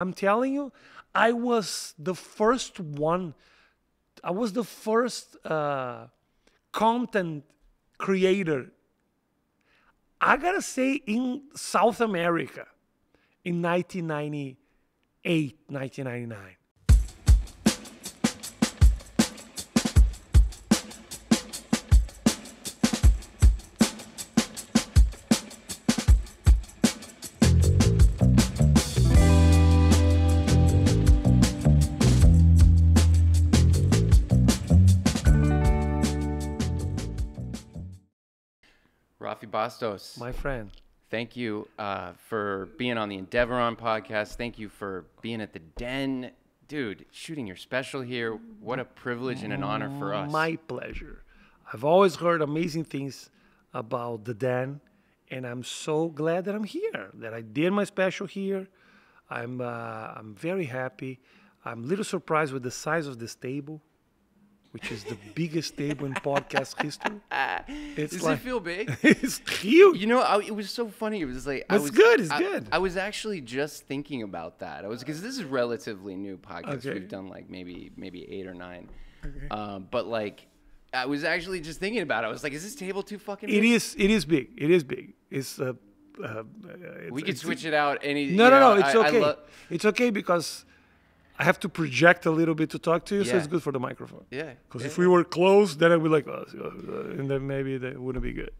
I'm telling you, I was the first one. I was the first content creator. I gotta say, in South America, in 1998, 1999. Rafi Bastos, My friend. thank you for being on the Endeavoron podcast. Thank you for being at the Den. Dude, shooting your special here. What a privilege and an honor for us. My pleasure. I've always heard amazing things about the Den, and I'm so glad that I'm here, that I did my special here. I'm very happy. I'm a little surprised with the size of this table, which is the biggest table in podcast history. Does it feel big? It's huge. You know, it was so funny. It was like It's good. It's good. I was actually just thinking about that. Because this is relatively new podcast. Okay. We've done like maybe 8 or 9. Okay. But like, I was actually just thinking about it. I was like, is this table too fucking big? It is. It is big. It is big. It's. We could switch it out. No. It's okay. It's okay because I have to project a little bit to talk to you, so Yeah. it's good for the microphone. Yeah. Because if we were close, then I'd be like, and then maybe that wouldn't be good.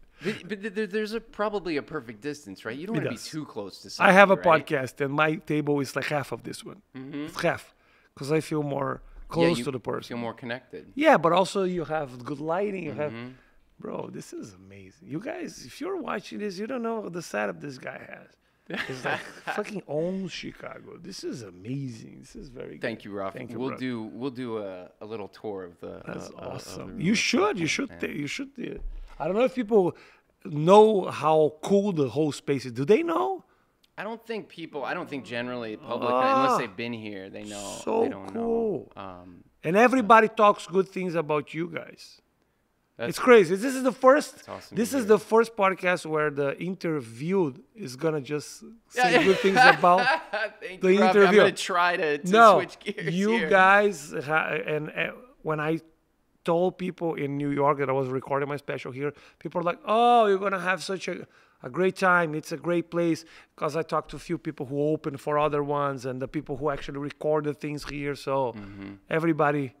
But there's probably a perfect distance, right? You don't want to be too close to something. I have a right? podcast, and my table is like half of this one. It's half, because I feel more close to the person. Feel more connected. Yeah, but also you have good lighting. You have, bro, this is amazing. You guys, if you're watching this, you don't know the setup this guy has. It's like fucking owns Chicago. This is amazing. This is very good. Thank you, Rafi. Thank you, we'll brother. do a little tour of the. That's awesome. of the You should. You should. You should. I don't know if people know how cool the whole space is. Do they know? I don't think generally public unless they've been here, they know. So they don't cool. know. And everybody talks good things about you guys. It's crazy. This is the first. Awesome This to is hear. the first podcast where the interviewed is gonna just say good things about Thank the you, Rafi. I'm interview. gonna try to No, switch gears you here. guys, and when I told people in New York that I was recording my special here, people are like, "Oh, you're gonna have such a great time. It's a great place." Because I talked to a few people who opened for other ones and the people who actually recorded things here. So everybody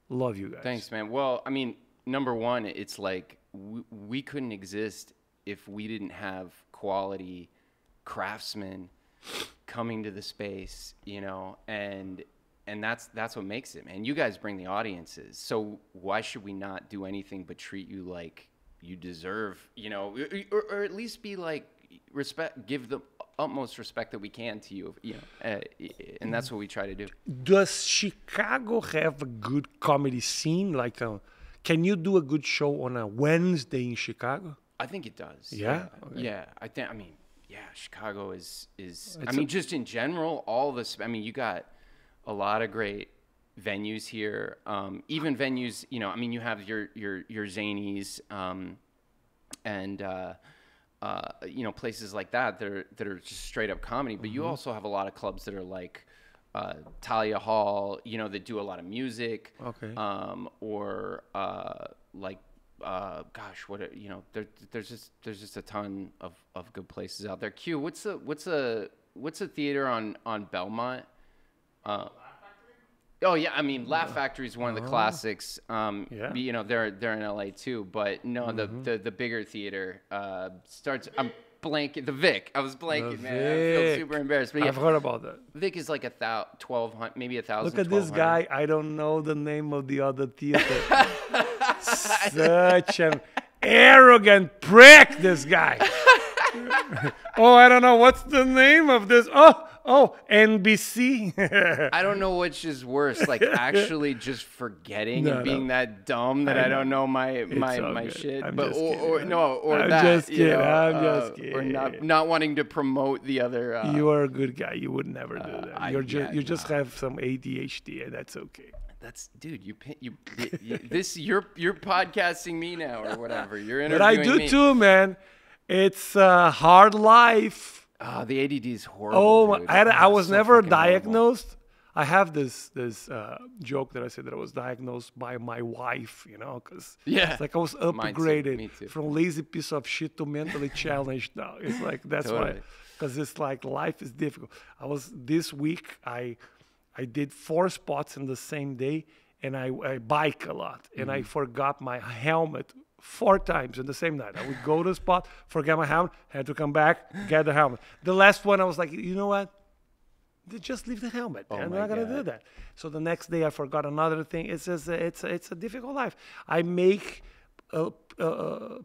love you guys. Thanks, man. Well, I mean, number one, it's like we couldn't exist if we didn't have quality craftsmen coming to the space, you know, and that's what makes it, man. You guys bring the audiences, so why should we not do anything but treat you like you deserve, you know, or at least be like give the utmost respect that we can to you, you know, and that's what we try to do. Does Chicago have a good comedy scene? Like, can you do a good show on a Wednesday in Chicago? I think it does. Yeah? Okay. Yeah. I mean, Chicago is. I mean, just in general, all this. I mean, you got a lot of great venues here. Even venues, you know. I mean, you have your Zanies, and you know, places like that that are just straight up comedy. But you also have a lot of clubs that are like Talia Hall, you know, that do a lot of music. Okay. Or like. Gosh, you know, there's just a ton of good places out there. Q, what's a theater on Belmont? Oh yeah, I mean, Laugh Factory is one of the classics. Yeah. You know, they're in LA too, but no, the bigger theater starts. I'm blanking. The Vic. I was blanking, man. I feel super embarrassed. But yeah, I've heard about that. Vic is like 1,200, maybe 1,000. Look at this 1,200. guy. I don't know the name of the other theater. Such an arrogant prick, this guy. Oh, I don't know. What's the name of this? Oh, NBC. I don't know which is worse, like actually just forgetting and being that dumb that I don't know my good. shit, I'm but just kidding. or I'm that, just you kidding. know, I'm just or kidding. not wanting to promote the other. You are a good guy. You would never do that. You just nah. have some ADHD, and that's okay. That's dude. You this you're podcasting me now or whatever. You're But I interviewing do me. too, man. It's a hard life. The ADD is horrible. Oh, dude. I was so never fucking horrible. diagnosed. I have this joke that I said that I was diagnosed by my wife, because Yeah. it's like I was Mine too, me upgraded too. from lazy piece of shit to mentally challenged now. It's like that's why, Totally. because it's like life is difficult. I was this week I did 4 spots in the same day, and I bike a lot, and I forgot my helmet 4 times in the same night. I would go to the spot, forget my helmet, had to come back, get the helmet. The last one I was like, you know what? Just leave the helmet. I'm my not gonna do God. that. So the next day I forgot another thing. It's just, it's a difficult life. I make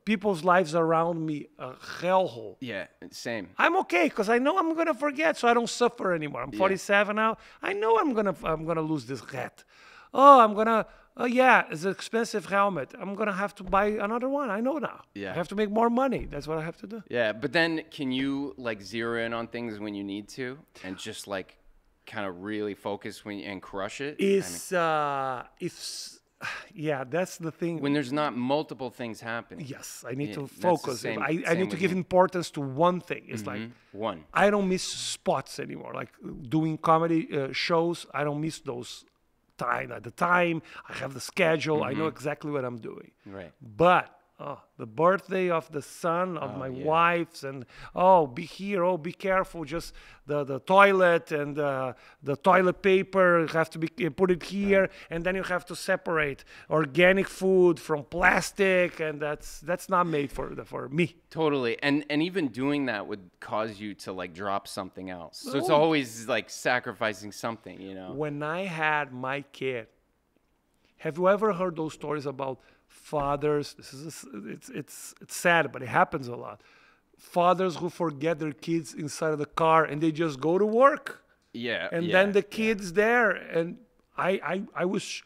people's lives around me a hellhole. Yeah, same. I'm okay because I know I'm gonna forget, so I don't suffer anymore. I'm 47 now. I know I'm gonna lose this hat. Oh, I'm gonna. Oh yeah, it's an expensive helmet. I'm gonna have to buy another one. I know now. Yeah. I have to make more money. That's what I have to do. Yeah, but then can you like zero in on things when you need to and just like kind of really focus and crush it? Yeah, that's the thing. When there's not multiple things happening. Yes, I need Yeah, to that's the focus. same- I same need to with give me. importance to one thing. It's like One. I don't miss spots anymore. Like doing comedy shows, I don't miss those time. At the time, I have the schedule. I know exactly what I'm doing. Right. But the birthday of the son of my wife's, and be here. Be careful. Just the toilet and the toilet paper have to be put it here, and then you have to separate organic food from plastic, and that's not made for me. Totally. And even doing that would cause you to like drop something else. So it's always like sacrificing something, When I had my kid, have you ever heard those stories about fathers? It's sad, but it happens a lot. Fathers who forget their kids inside of the car and they just go to work. Yeah. And then the kid's there, and I was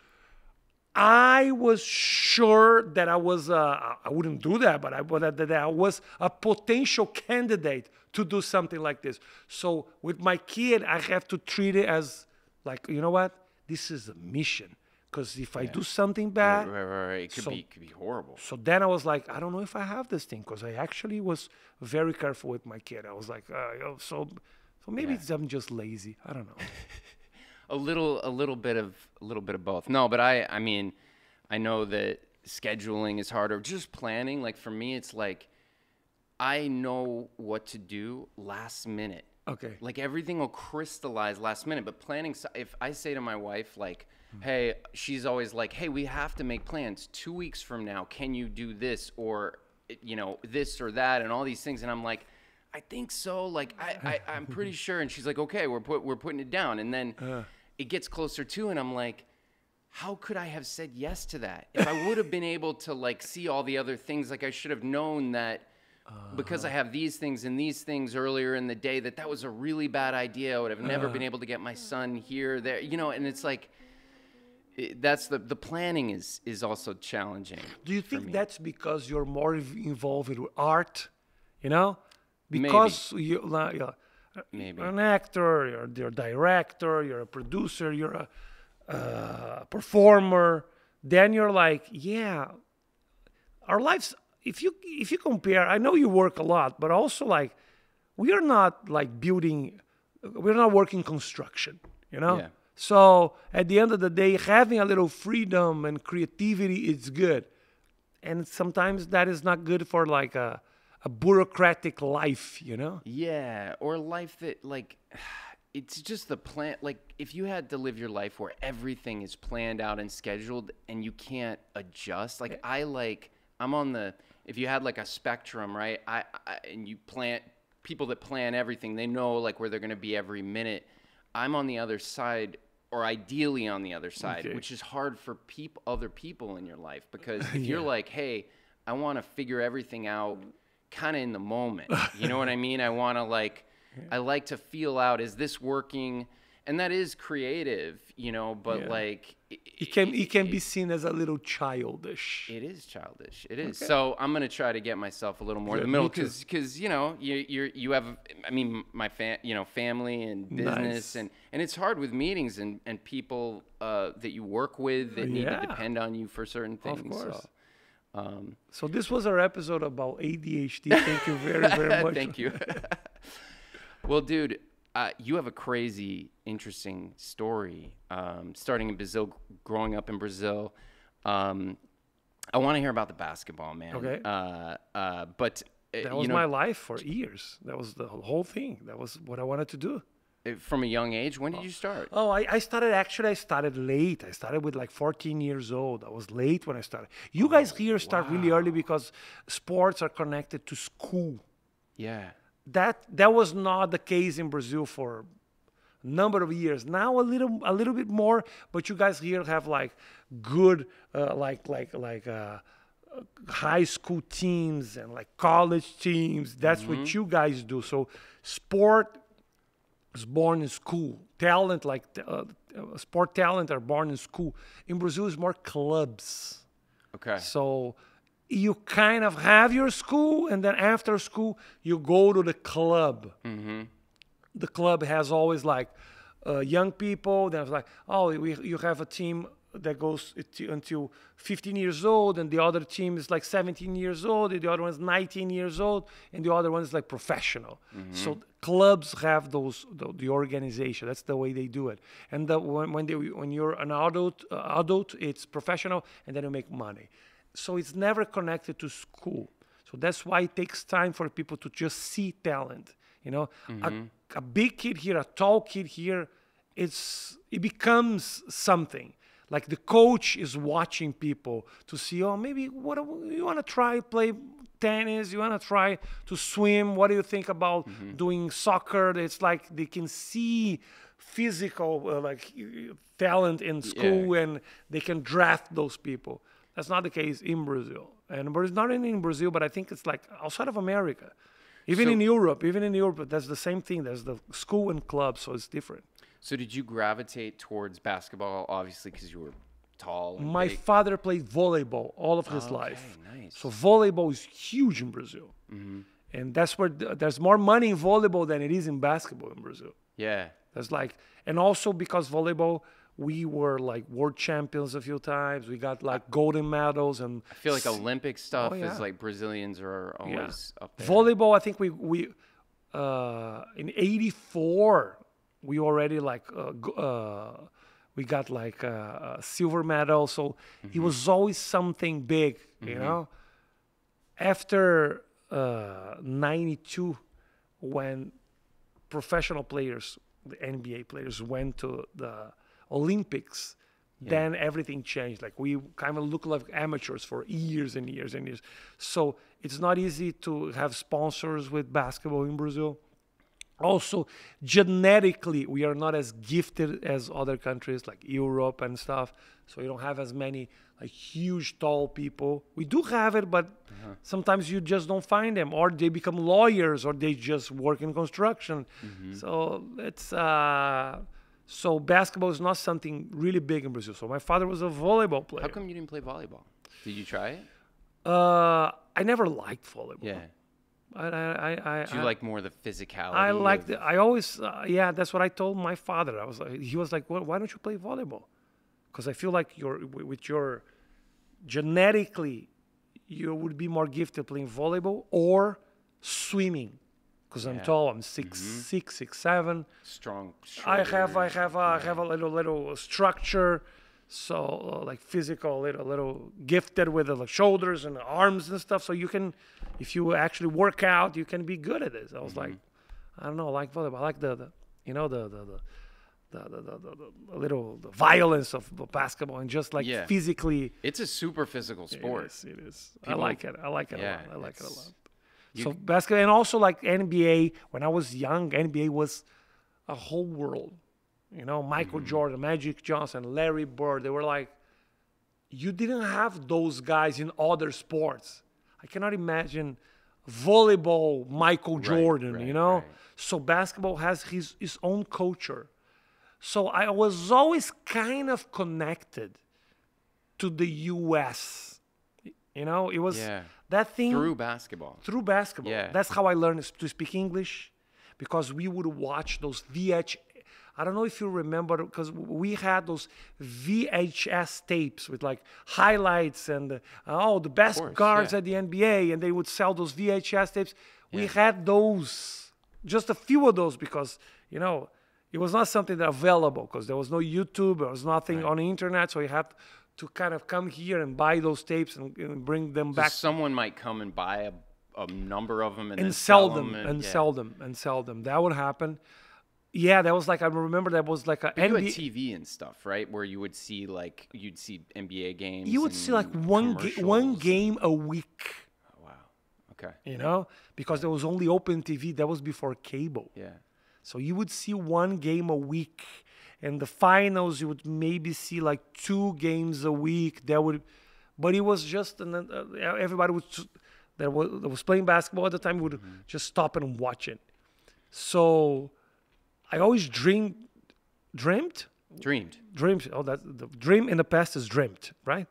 sure that I wouldn't do that, but that I was a potential candidate to do something like this. So with my kid, I have to treat it as like, you know what? This is a mission. Because if I do something bad, Right. It could be horrible. so then I was like, I don't know if I have this thing, because I actually was very careful with my kid. I was like, so maybe I'm just lazy. I don't know. A little bit of both. No, but I mean, I know that scheduling is harder. Just planning, like for me, it's like I know what to do last minute. Okay. Like everything will crystallize last minute. But planning, if I say to my wife, like, hey, she's always like, hey, we have to make plans 2 weeks from now. Can you do this or, this or that and all these things? And I'm like, I think so. Like, I'm pretty sure. And she's like, okay, we're putting it down. And then it gets closer to, and I'm like, how could I have said yes to that? If I would have been able to like see all the other things, like I should have known that because I have these things and these things earlier in the day, that was a really bad idea. I would have never been able to get my son here, there, and it's like, that's the planning is also challenging. Do you think that's because you're more involved with art, Because you're an actor, you're a director, you're a producer, you're a performer. Then you're like, our lives. If you compare, I know you work a lot, but also like we are not like building. We're not working construction, Yeah. So at the end of the day, having a little freedom and creativity is good, and sometimes that is not good for like a bureaucratic life, Yeah, or life that like it's just the plan. Like if you had to live your life where everything is planned out and scheduled and you can't adjust. Like I'm on the, if you had like a spectrum, right? And you plan, people that plan everything, they know like where they're going to be every minute. I'm on the other side, or ideally on the other side, which is hard for other people in your life, because if you're like, hey, I want to figure everything out kind of in the moment. You know what I mean? I want to I like to feel out, is this working? And that is creative, but like it can be seen as a little childish. It is childish. It is. Okay. So I'm going to try to get myself a little more in the middle, because you have, I mean, my family and business, and it's hard with meetings and people that you work with that need to depend on you for certain things. Of course. So this was our episode about ADHD. Thank you very, very much. Thank you. Well, dude, you have a crazy, interesting story. Starting in Brazil, growing up in Brazil. I want to hear about the basketball, man. Okay. But That was my life for years. That was the whole thing. That was what I wanted to do. from a young age, when did you start? Oh, I started late. I started with like 14 years old. I was late when I started. You guys here start really early because sports are connected to school. Yeah. That was not the case in Brazil for a number of years. Now a little bit more, but you guys here have like good high school teams and like college teams. That's what you guys do. So sport is born in school. Talent, sport talent, are born in school. In Brazil, it's more clubs. Okay. So you kind of have your school, and then after school, you go to the club. The club has always like young people. There's like, you have a team that goes until 15 years old, and the other team is like 17 years old, and the other one is 19 years old, and the other one is like professional. So clubs have the organization. That's the way they do it. And when you're an adult, it's professional, and then you make money. So it's never connected to school. So that's why it takes time for people to just see talent. You know, a big kid here, a tall kid here, it becomes something. Like the coach is watching people to see, maybe what you want to try play tennis, you want to try to swim. What do you think about doing soccer? It's like they can see physical talent in school, and they can draft those people. That's not the case in Brazil, and it's not only in Brazil, but I think it's like outside of America, even in Europe. That's the same thing. There's the school and club, so it's different. So did you gravitate towards basketball, obviously, because you were tall? And My big? father played volleyball all of his life. Nice. So volleyball is huge in Brazil. And that's where there's more money in volleyball than it is in basketball in Brazil. Yeah. And also because volleyball, we were like world champions a few times. We got like golden medals. And I feel like Olympic stuff is like Brazilians are always up there. Volleyball, I think we in '84, we already we got like a silver medal. So it was always something big, you know. After '92, when professional players, the NBA players, went to the Olympics, then everything changed. Like we kind of look like amateurs for years and years and years. So it's not easy to have sponsors with basketball in Brazil. Also, genetically, we are not as gifted as other countries like Europe and stuff. So you don't have as many like huge, tall people. We do have it, but sometimes you just don't find them, or they become lawyers, or they just work in construction. So it's so basketball is not something really big in Brazil. So my father was a volleyball player. How come you didn't play volleyball? Did you try it? I never liked volleyball. Yeah. Do you like more the physicality? I liked it. I always, that's what I told my father. He was like, well, why don't you play volleyball? Because I feel like genetically, you would be more gifted playing volleyball or swimming. Because I'm tall, I'm 6'6", 6'7". Strong. I have a little structure. So like physical, little gifted with the shoulders and the arms and stuff. So you can, if you actually work out, you can be good at this. I was like, I don't know, I like volleyball. I like the violence of basketball and just like physically. It's a super physical sport. It is. I like it. I like it a lot. I like it a lot. So basketball, and also like NBA. When I was young, NBA was a whole world. You know, Michael Jordan, Magic Johnson, Larry Bird, they were like, you didn't have those guys in other sports. I cannot imagine volleyball, Michael Jordan, you know? Right. So basketball has his own culture. So I was always kind of connected to the U.S. You know, it was that thing. Through basketball. Through basketball. Yeah. That's how I learned to speak English, because we would watch those I don't know if you remember, because we had those VHS tapes with like highlights and the best guards at the NBA, and they would sell those VHS tapes. We had those just a few of those because, you know, it was not something that available because there was no YouTube, there was nothing on the internet. So you had to kind of come here and buy those tapes and bring them back. Someone might come and buy a number of them and then sell them and sell them and sell them. That would happen. Yeah, that was like, I remember that was like a you had NBA. TV and stuff, right? Where you would see like, you'd see NBA games. You would see like one game a week. Oh, wow. Okay. You know, because there was only open TV. That was before cable. Yeah. So you would see one game a week, and the finals you would maybe see like 2 games a week. But it was just everybody that was playing basketball at the time would just stop and watch it. So I always dreamed. Oh, that's the dream in the past is dreamt, right?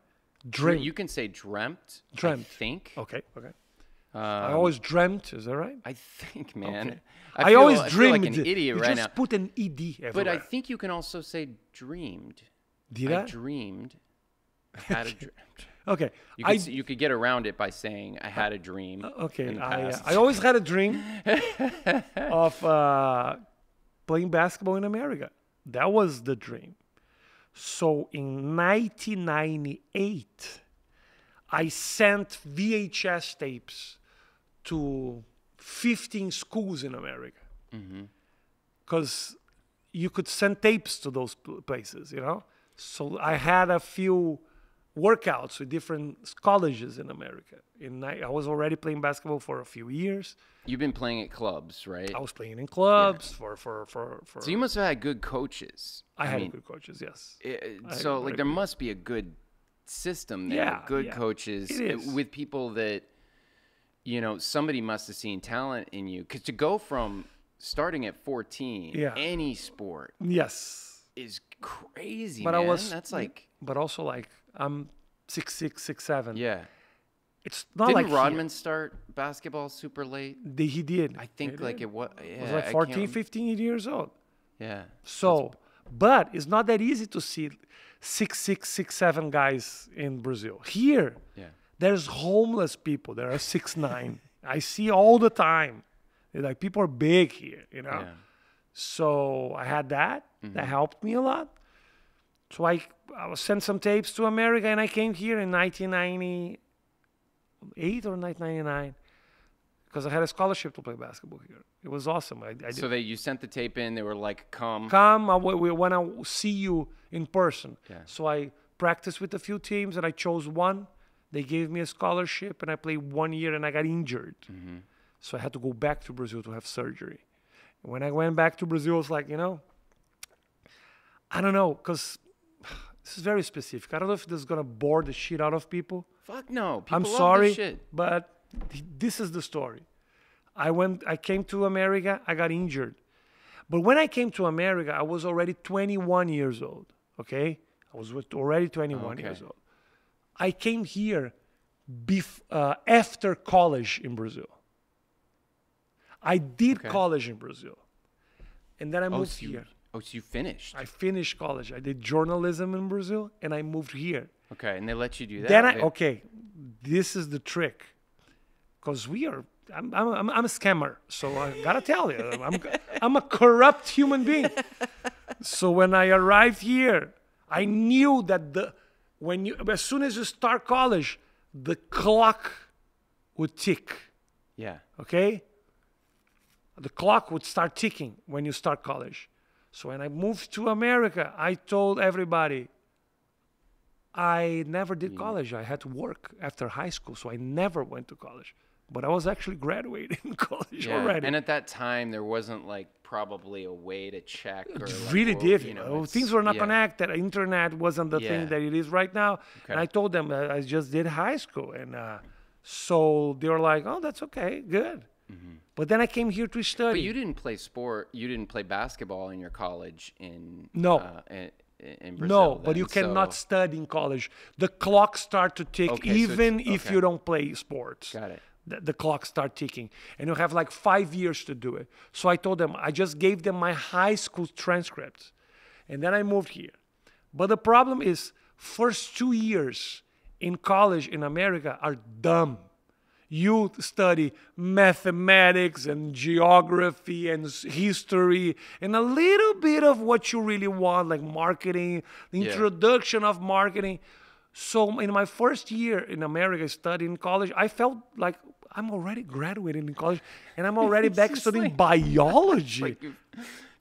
Dreamt. You can say dreamt. Dreamt. I think. Okay. I always dreamt. Is that right? I think, man. Okay. I always feel dreamed. like an idiot you right just now. put an ed everywhere. But I think you can also say dreamed. Did I? Dreamed. I had a dream. Okay. You could get around it by saying I had a dream. Okay. In the past. I always had a dream of playing basketball in America. That was the dream. So in 1998, I sent VHS tapes to 15 schools in America. Because you could send tapes to those places, you know? So I had a few workouts with different colleges in America. I was already playing basketball for a few years. You've been playing at clubs, right? I was playing in clubs for. So you must have had good coaches. I had good coaches, yes. So like there must be a good system there, good coaches with people that, you know, somebody must have seen talent in you. Because to go from starting at 14, any sport, is crazy. But man. That's like, but also like I'm 6'6", 6'7". Yeah. It's not Didn't like Rodman start basketball super late? He did. I think like it was. It was like 14, 15 years old. Yeah. So, but it's not that easy to see 6'6", 6'7" guys in Brazil. Here, there's homeless people that are 6'9". I see all the time. Like people are big here, you know. Yeah. So I had that. That helped me a lot. So I sent some tapes to America, and I came here in 1998 or 1999 because I had a scholarship to play basketball here. It was awesome. I did. So you sent the tape in. They were like, come, we want to see you in person. Yeah. So I practiced with a few teams, and I chose one. They gave me a scholarship, and I played 1 year, and I got injured. So I had to go back to Brazil to have surgery. And when I went back to Brazil, I was like, you know, I don't know, because this is very specific. I don't know if this is going to bore the shit out of people. Fuck no. People I'm love sorry, this shit. but this is the story. I came to America, I got injured. But when I came to America, I was already 21 years old, okay? I was already 21 years old. I came here after college in Brazil. I did college in Brazil. And then I moved here. Oh, so you finished? I finished college. I did journalism in Brazil, and I moved here. Okay, and they let you do that? Then this is the trick. Because I'm a scammer, so I gotta tell you, I'm a corrupt human being. So when I arrived here, I knew that as soon as you start college, the clock would tick. Yeah. Okay? The clock would start ticking when you start college. So when I moved to America, I told everybody, I never did college. I had to work after high school, so I never went to college. But I was actually graduating in college already. And at that time, there wasn't like probably a way to check. Or really difficult. Things were not connected. Internet wasn't the thing that it is right now. Okay. And I told them that I just did high school. And so they were like, oh, that's okay, good. But then I came here to study. But you didn't play sport. You didn't play basketball in your college in Brazil. No, but you cannot study in college. The clock starts to tick even if you don't play sports. Got it. The clock start ticking, and you have like 5 years to do it. So I told them, I just gave them my high school transcripts, and then I moved here. But the problem is, first 2 years in college in America are dumb. you study mathematics and geography and history and a little bit of what you really want, like marketing, the Yeah. introduction of marketing. So in my first year in America studying in college, I felt like I'm already graduated in college and I'm already back just studying like- biology. Like you've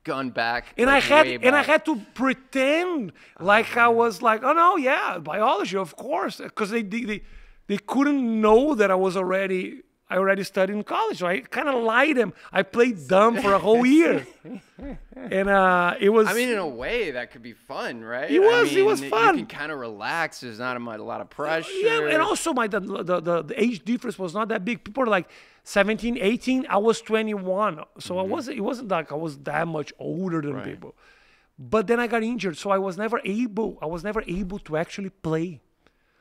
gone back. And like, way I back. had to pretend like I was like, oh no, yeah, biology, of course, because they couldn't know that I already studied in college. So I kind of lied them. I played dumb for a whole year, and it was. I mean, in a way, that could be fun, right? It was- I mean, it was fun. You can kind of relax. There's not a lot of pressure. Yeah, and also the age difference was not that big. People are like 17, 18. I was 21, so it wasn't like I was that much older than Right. people. But then I got injured, so I was never able to actually play.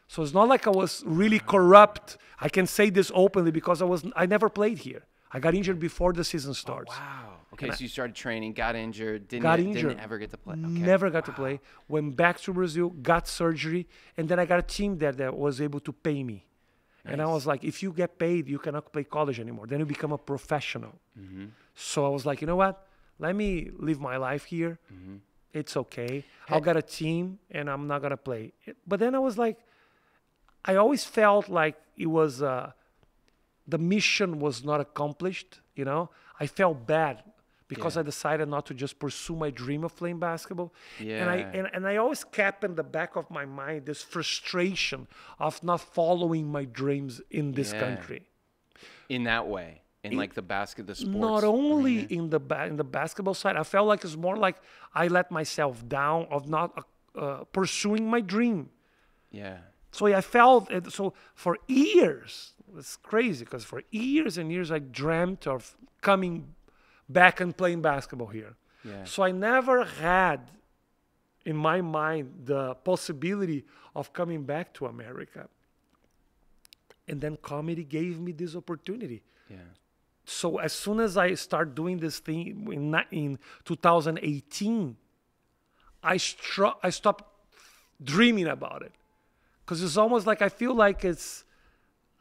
So it's not like I was really corrupt. I can say this openly because I never played here. I got injured before the season starts. Wow. Okay, so you started training, got injured, Got injured. didn't ever get to play. Okay. Never got to play. Went back to Brazil, got surgery, and then I got a team there that was able to pay me. And I was like, if you get paid, you cannot play college anymore. Then you become a professional. So I was like, you know what? Let me live my life here. It's okay. I'll get a team, and I'm not gonna play. But then I was like, I always felt like it was the mission was not accomplished. You know, I felt bad because Yeah. I decided not to just pursue my dream of playing basketball. Yeah. And I always kept in the back of my mind this frustration of not following my dreams in this Yeah. country. In that way, in like the sports. Not only arena. in the basketball side, I felt like it's more like I let myself down of not pursuing my dream. Yeah. So I felt it. So for years, it's crazy because for years and years I dreamt of coming back and playing basketball here. Yeah. So I never had in my mind the possibility of coming back to America. And then comedy gave me this opportunity. Yeah. So as soon as I start doing this thing in 2018, I stopped dreaming about it, because it's almost like I feel like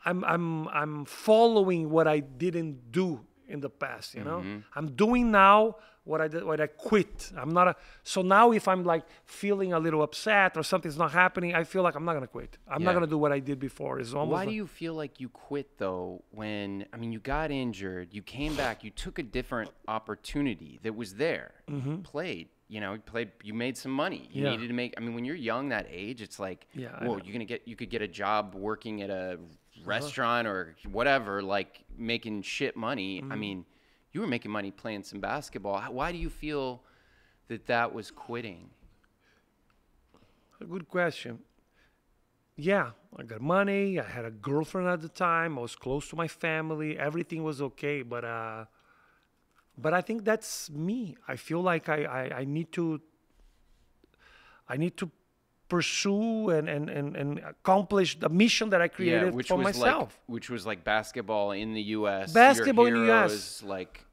I'm following what I didn't do in the past. You know, I'm doing now what I quit. I'm not so now if I'm like feeling a little upset or something's not happening, I feel like I'm not gonna quit. I'm not Yeah. gonna do what I did before. It's almost Why do you feel like you quit though? When I mean, you got injured, you came back, you took a different opportunity that was there, you played. You know, you made some money. You Yeah. needed to make. I mean, when you're young that age, it's like, Yeah, I whoa, know. you could get a job working at a restaurant or whatever, like making shit money. I mean, you were making money playing some basketball. Why do you feel that was quitting? A good question. Yeah, I got money. I had a girlfriend at the time. I was close to my family. Everything was okay, but I think that's me. I feel like I need to pursue and accomplish the mission that I created which for was myself. which was like basketball in the U.S. Basketball in Your the hero US. is like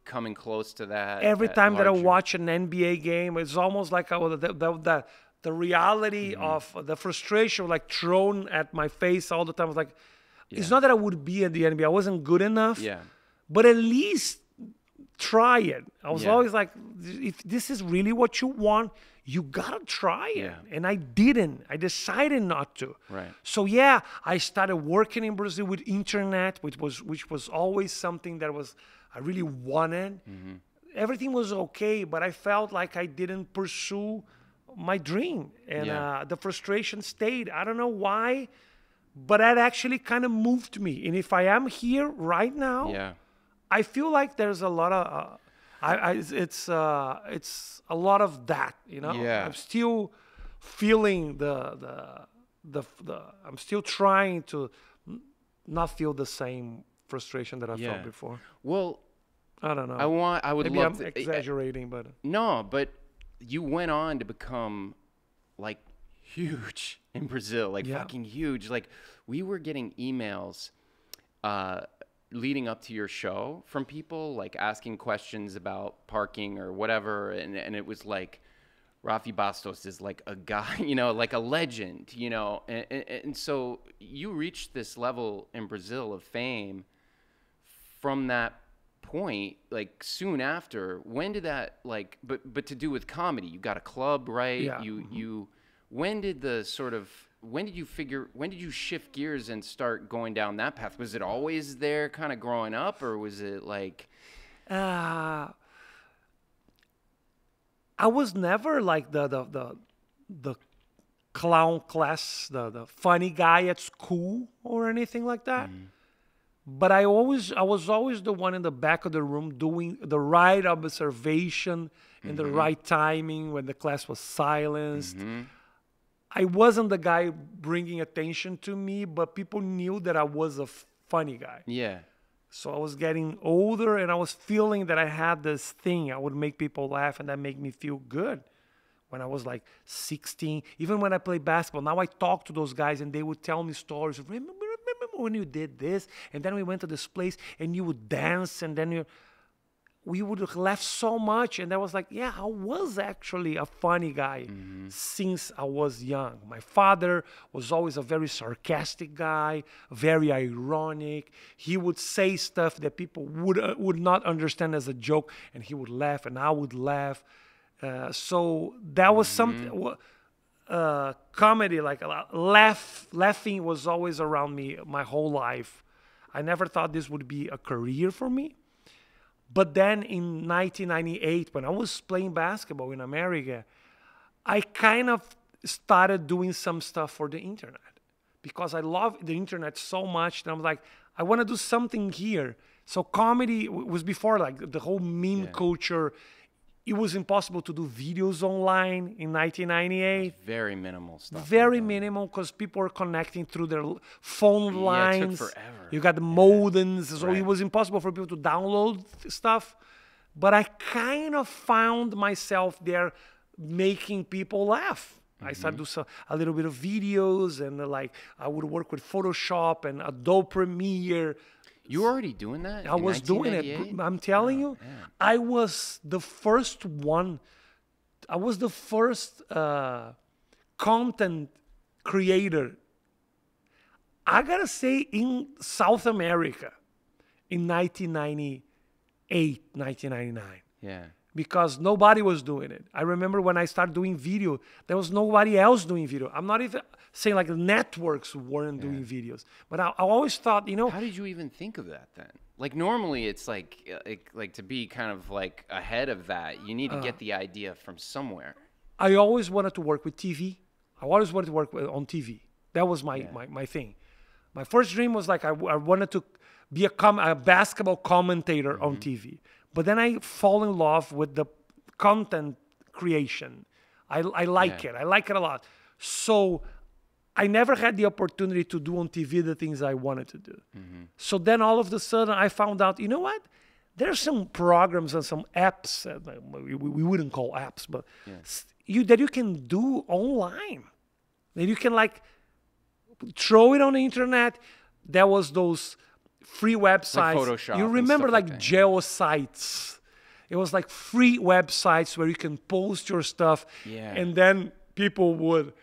coming close to that. Every that time that I larger- watch an NBA game, it's almost like the reality of the frustration like thrown at my face all the time. I was like, it's not that I would be in the NBA. I wasn't good enough. Yeah. But at least try it. I was Yeah. always like, if this is really what you want, you gotta try it. Yeah. And I didn't. I decided not to. Right. So yeah, I started working in Brazil with internet, which was always something that I really wanted. Mm-hmm. Everything was okay, but I felt like I didn't pursue my dream, and Yeah. the frustration stayed. I don't know why, but that actually kind of moved me. And if I am here right now, Yeah. I feel like there's a lot of, it's a lot of that, you know. Yeah. I'm still feeling I'm still trying to not feel the same frustration that I Yeah. felt before. Well, I don't know. I would Maybe love I'm to. exaggerating, but No, but you went on to become like huge in Brazil, like Yeah. fucking huge. Like we were getting emails leading up to your show from people like asking questions about parking or whatever, and it was like Rafi Bastos is like a guy, you know, like a legend, you know. And so you reached this level in Brazil of fame from that point, like soon after. When did that, like, but to do with comedy, you got a club, right? Yeah. You when did the sort of, when did you shift gears and start going down that path? Was it always there kind of growing up, or was it like, Uh, I was never like the clown class, the funny guy at school or anything like that. But I was always the one in the back of the room doing the right observation in the right timing when the class was silenced. I wasn't the guy bringing attention to me, but people knew that I was a funny guy. yeah, So I was getting older and I was feeling that I had this thing. I would make people laugh and that made me feel good. When I was like 16, even when I played basketball, now I talk to those guys and they would tell me stories. Remember when you did this? And then we went to this place and you would dance and then we would laugh so much. And I was like, yeah, I was actually a funny guy since I was young. My father was always a very sarcastic guy, very ironic. He would say stuff that people would not understand as a joke, and he would laugh and I would laugh. So that was something. Comedy, like laughing, was always around me my whole life. I never thought this would be a career for me. But then in 1998, when I was playing basketball in America, I kind of started doing some stuff for the internet because I love the internet so much that I'm like, I want to do something here. So comedy was before like the whole meme culture. It was impossible to do videos online in 1998. very minimal stuff. Very minimal because people were connecting through their phone lines. It took forever. You got the modems, so Right. it was impossible for people to download stuff. But I kind of found myself there making people laugh. I started to do a little bit of videos and like I would work with Photoshop and Adobe Premiere. You were already doing that? I in was doing it. 1998? I'm telling you, man. I was the first one. I was the first content creator. I gotta say, in South America, in 1998, 1999. Yeah. Because nobody was doing it. I remember when I started doing video, there was nobody else doing video. I'm not even saying like the networks weren't doing videos, but I always thought, you know, How did you even think of that then? Like normally it's like to be kind of like ahead of that, you need to get the idea from somewhere. I always wanted to work with TV. I always wanted to work on TV. That was my thing. My first dream was like I wanted to be a basketball commentator on TV. But then I fall in love with the content creation. I like it. I like it a lot. So I never had the opportunity to do on TV the things I wanted to do. So then all of a sudden I found out, you know what? There's some programs and some apps, we wouldn't call apps, but that you can do online. That you can like throw it on the internet. There was those free websites. Like Photoshop you and remember stuff like like that. geosites. It was like free websites where you can post your stuff. Yeah. And then people would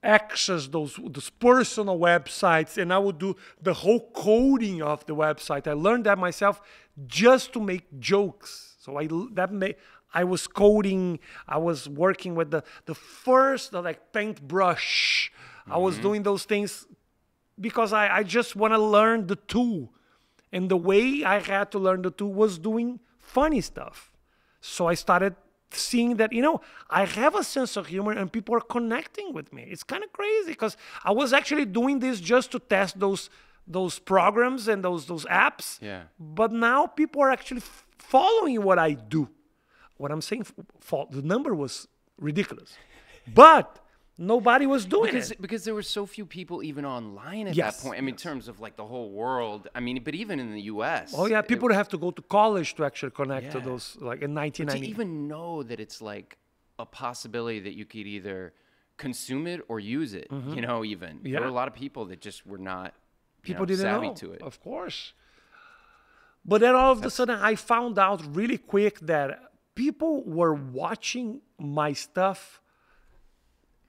access those personal websites and I would do the whole coding of the website. I learned that myself just to make jokes. So I was coding, I was working with the first like paintbrush. I was doing those things because I just want to learn the tool. And the way I had to learn the tool was doing funny stuff. So I started seeing that, you know, I have a sense of humor and people are connecting with me. It's kind of crazy because I was actually doing this just to test those programs and those apps. Yeah. But now people are actually following what I do. What I'm saying, the number was ridiculous. But nobody was doing it. Because there were so few people even online at Yes, that point. I mean, in terms of like the whole world. I mean, but even in the U.S. Oh yeah, people would have to go to college to actually connect to Yeah. those, like in To 1990. even know that it's like a possibility that you could either consume it or use it, you know, even. There were a lot of people that just were not People didn't savvy know, to it. of course. But then all of a sudden, I found out really quick that people were watching my stuff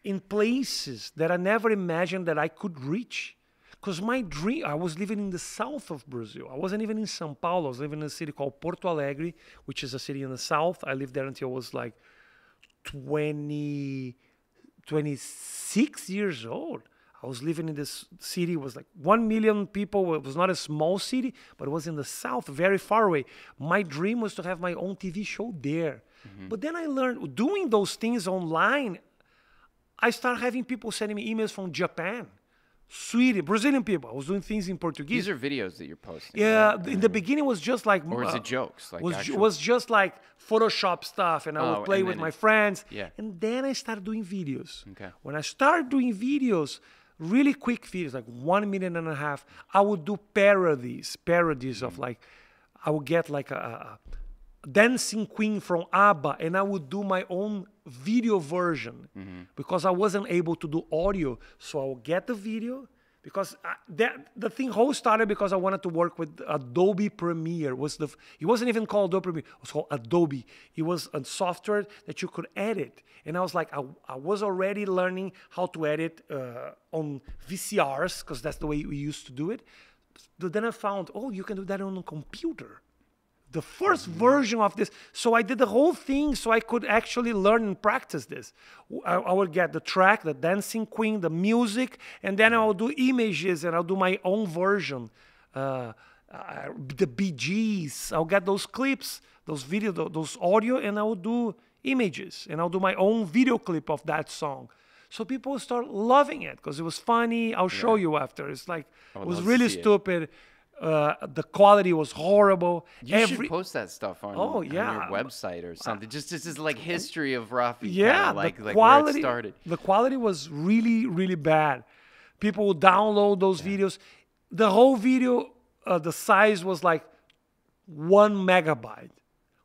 in places that I never imagined that I could reach. Because my dream, I was living in the south of Brazil. I wasn't even in São Paulo. I was living in a city called Porto Alegre, which is a city in the south. I lived there until I was like 26 years old. I was living in this city. It was like 1 million people. It was not a small city, but it was in the south, very far away. My dream was to have my own TV show there. But then I learned, doing those things online, I started having people sending me emails from Japan, Sweden, Brazilian people. I was doing things in Portuguese. These are videos that you're posting. Yeah, right? in the beginning it was just like... Or is it jokes? Like was just like Photoshop stuff, and I would play with my friends. Yeah. And then I started doing videos. Okay. When I started doing videos, really quick videos, like 1.5 minutes, I would do parodies of like, I would get like a dancing queen from ABBA, and I would do my own video version because I wasn't able to do audio. So I would get the video, because the thing whole started because I wanted to work with Adobe Premiere. It wasn't even called Adobe Premiere. It was called Adobe. It was a software that you could edit. And I was like, I was already learning how to edit on VCRs, because that's the way we used to do it. But then I found, you can do that on a computer. The first version of this. So I did the whole thing so I could actually learn and practice this. I would get the track, the dancing queen, the music, and then I'll do images and I'll do my own version. The Bee Gees, I'll get those clips, those video, those audio, and I'll do images, and I'll do my own video clip of that song. So people start loving it because it was funny. I'll show you after. It's like, it was really stupid. The quality was horrible. You should post that stuff on your website or something. Just as like history of Rafi. Yeah, like where it started. The quality was really, really bad. People would download those videos. The whole video, the size was like 1 megabyte,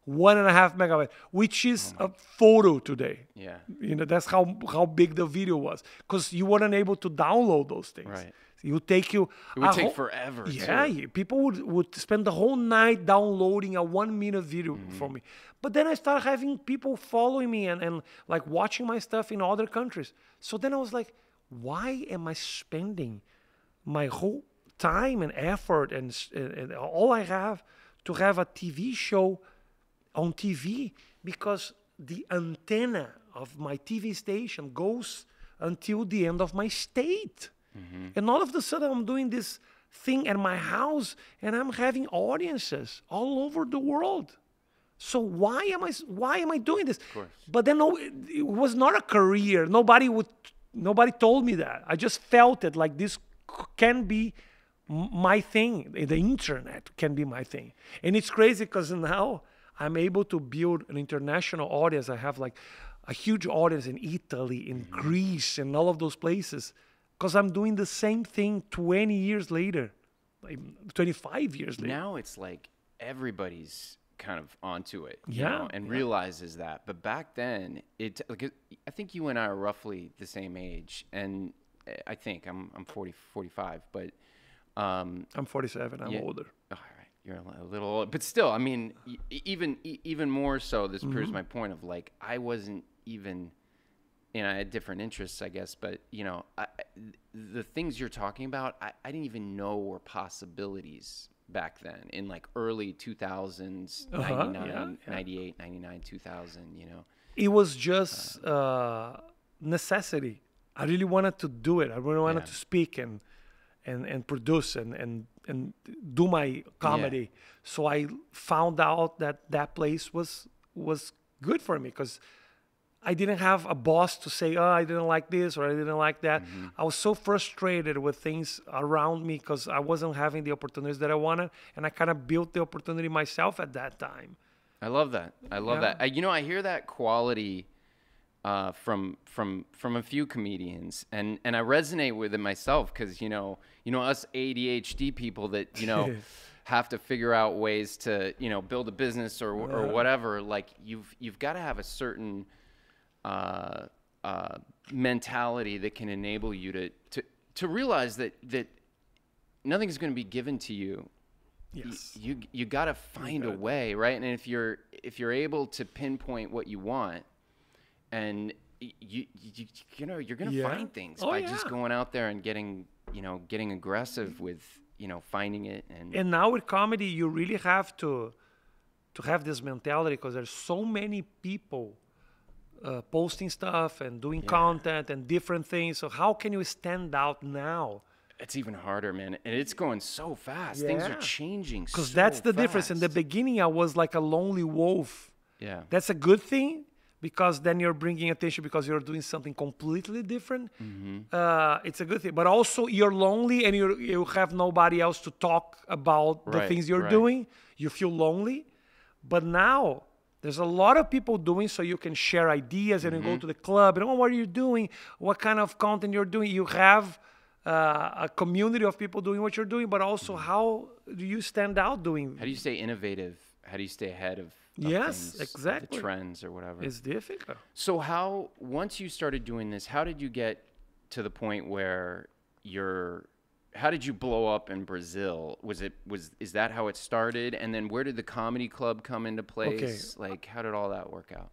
1.5 megabyte, which is a photo today. Yeah. That's how big the video was, because you weren't able to download those things. Right. It would take you. It would take forever. Yeah, people would spend the whole night downloading a 1 minute video for me. But then I started having people following me and like watching my stuff in other countries. So then I was like, why am I spending my whole time and effort and all I have to have a TV show on TV? Because the antenna of my TV station goes until the end of my state. And all of a sudden, I'm doing this thing at my house, and I'm having audiences all over the world. So why am I doing this? Of course. But then it was not a career. Nobody told me that. I just felt it, like this can be my thing. The internet can be my thing. And it's crazy because now I'm able to build an international audience. I have like a huge audience in Italy, in Greece, and all of those places. Because I'm doing the same thing 20 years later, like 25 years later. Now it's like everybody's kind of onto it, and realizes that. But back then, I think you and I are roughly the same age, and I think I'm 45, but I'm 47. I'm older. All right, you're a little older, but still, I mean, even more so. This proves my point of like I wasn't even. I had different interests, I guess, but the things you're talking about, I didn't even know were possibilities back then in like early 2000s, 98, 99, 2000, It was just necessity. I really wanted to do it. I really wanted to speak and produce and do my comedy. So I found out that place was good for me because I didn't have a boss to say, I didn't like this or I didn't like that. I was so frustrated with things around me because I wasn't having the opportunities that I wanted, and I kind of built the opportunity myself at that time. I love that. I love that. I hear that quality from a few comedians, and I resonate with it myself because us ADHD people that have to figure out ways to build a business or whatever. Like you've got to have a certain mentality that can enable you to realize that nothing is going to be given to you. Yes. You got to find a way, right? And if you're if you're able to pinpoint what you want, and you know, you're gonna find things by just going out there and getting aggressive with, finding it. And now with comedy, you really have to have this mentality, because there's so many people posting stuff and doing content and different things. So how can you stand out now? It's even harder, man. And it's going so fast. Things are changing so fast. Because that's the difference. In the beginning, I was like a lonely wolf. Yeah. That's a good thing, because then you're bringing attention because you're doing something completely different. It's a good thing. But also you're lonely and you have nobody else to talk about the things you're doing. You feel lonely. But now there's a lot of people doing, so you can share ideas and you go to the club and, oh, what are you doing? What kind of content you're doing? You have a community of people doing what you're doing, but also how do you stand out doing? How do you stay innovative? How do you stay ahead of yes, things, exactly, the trends or whatever? It's difficult. So once you started doing this, how did you get to the point where how did you blow up in Brazil? Is that how it started? And then where did the comedy club come into place? Okay. Like, how did all that work out?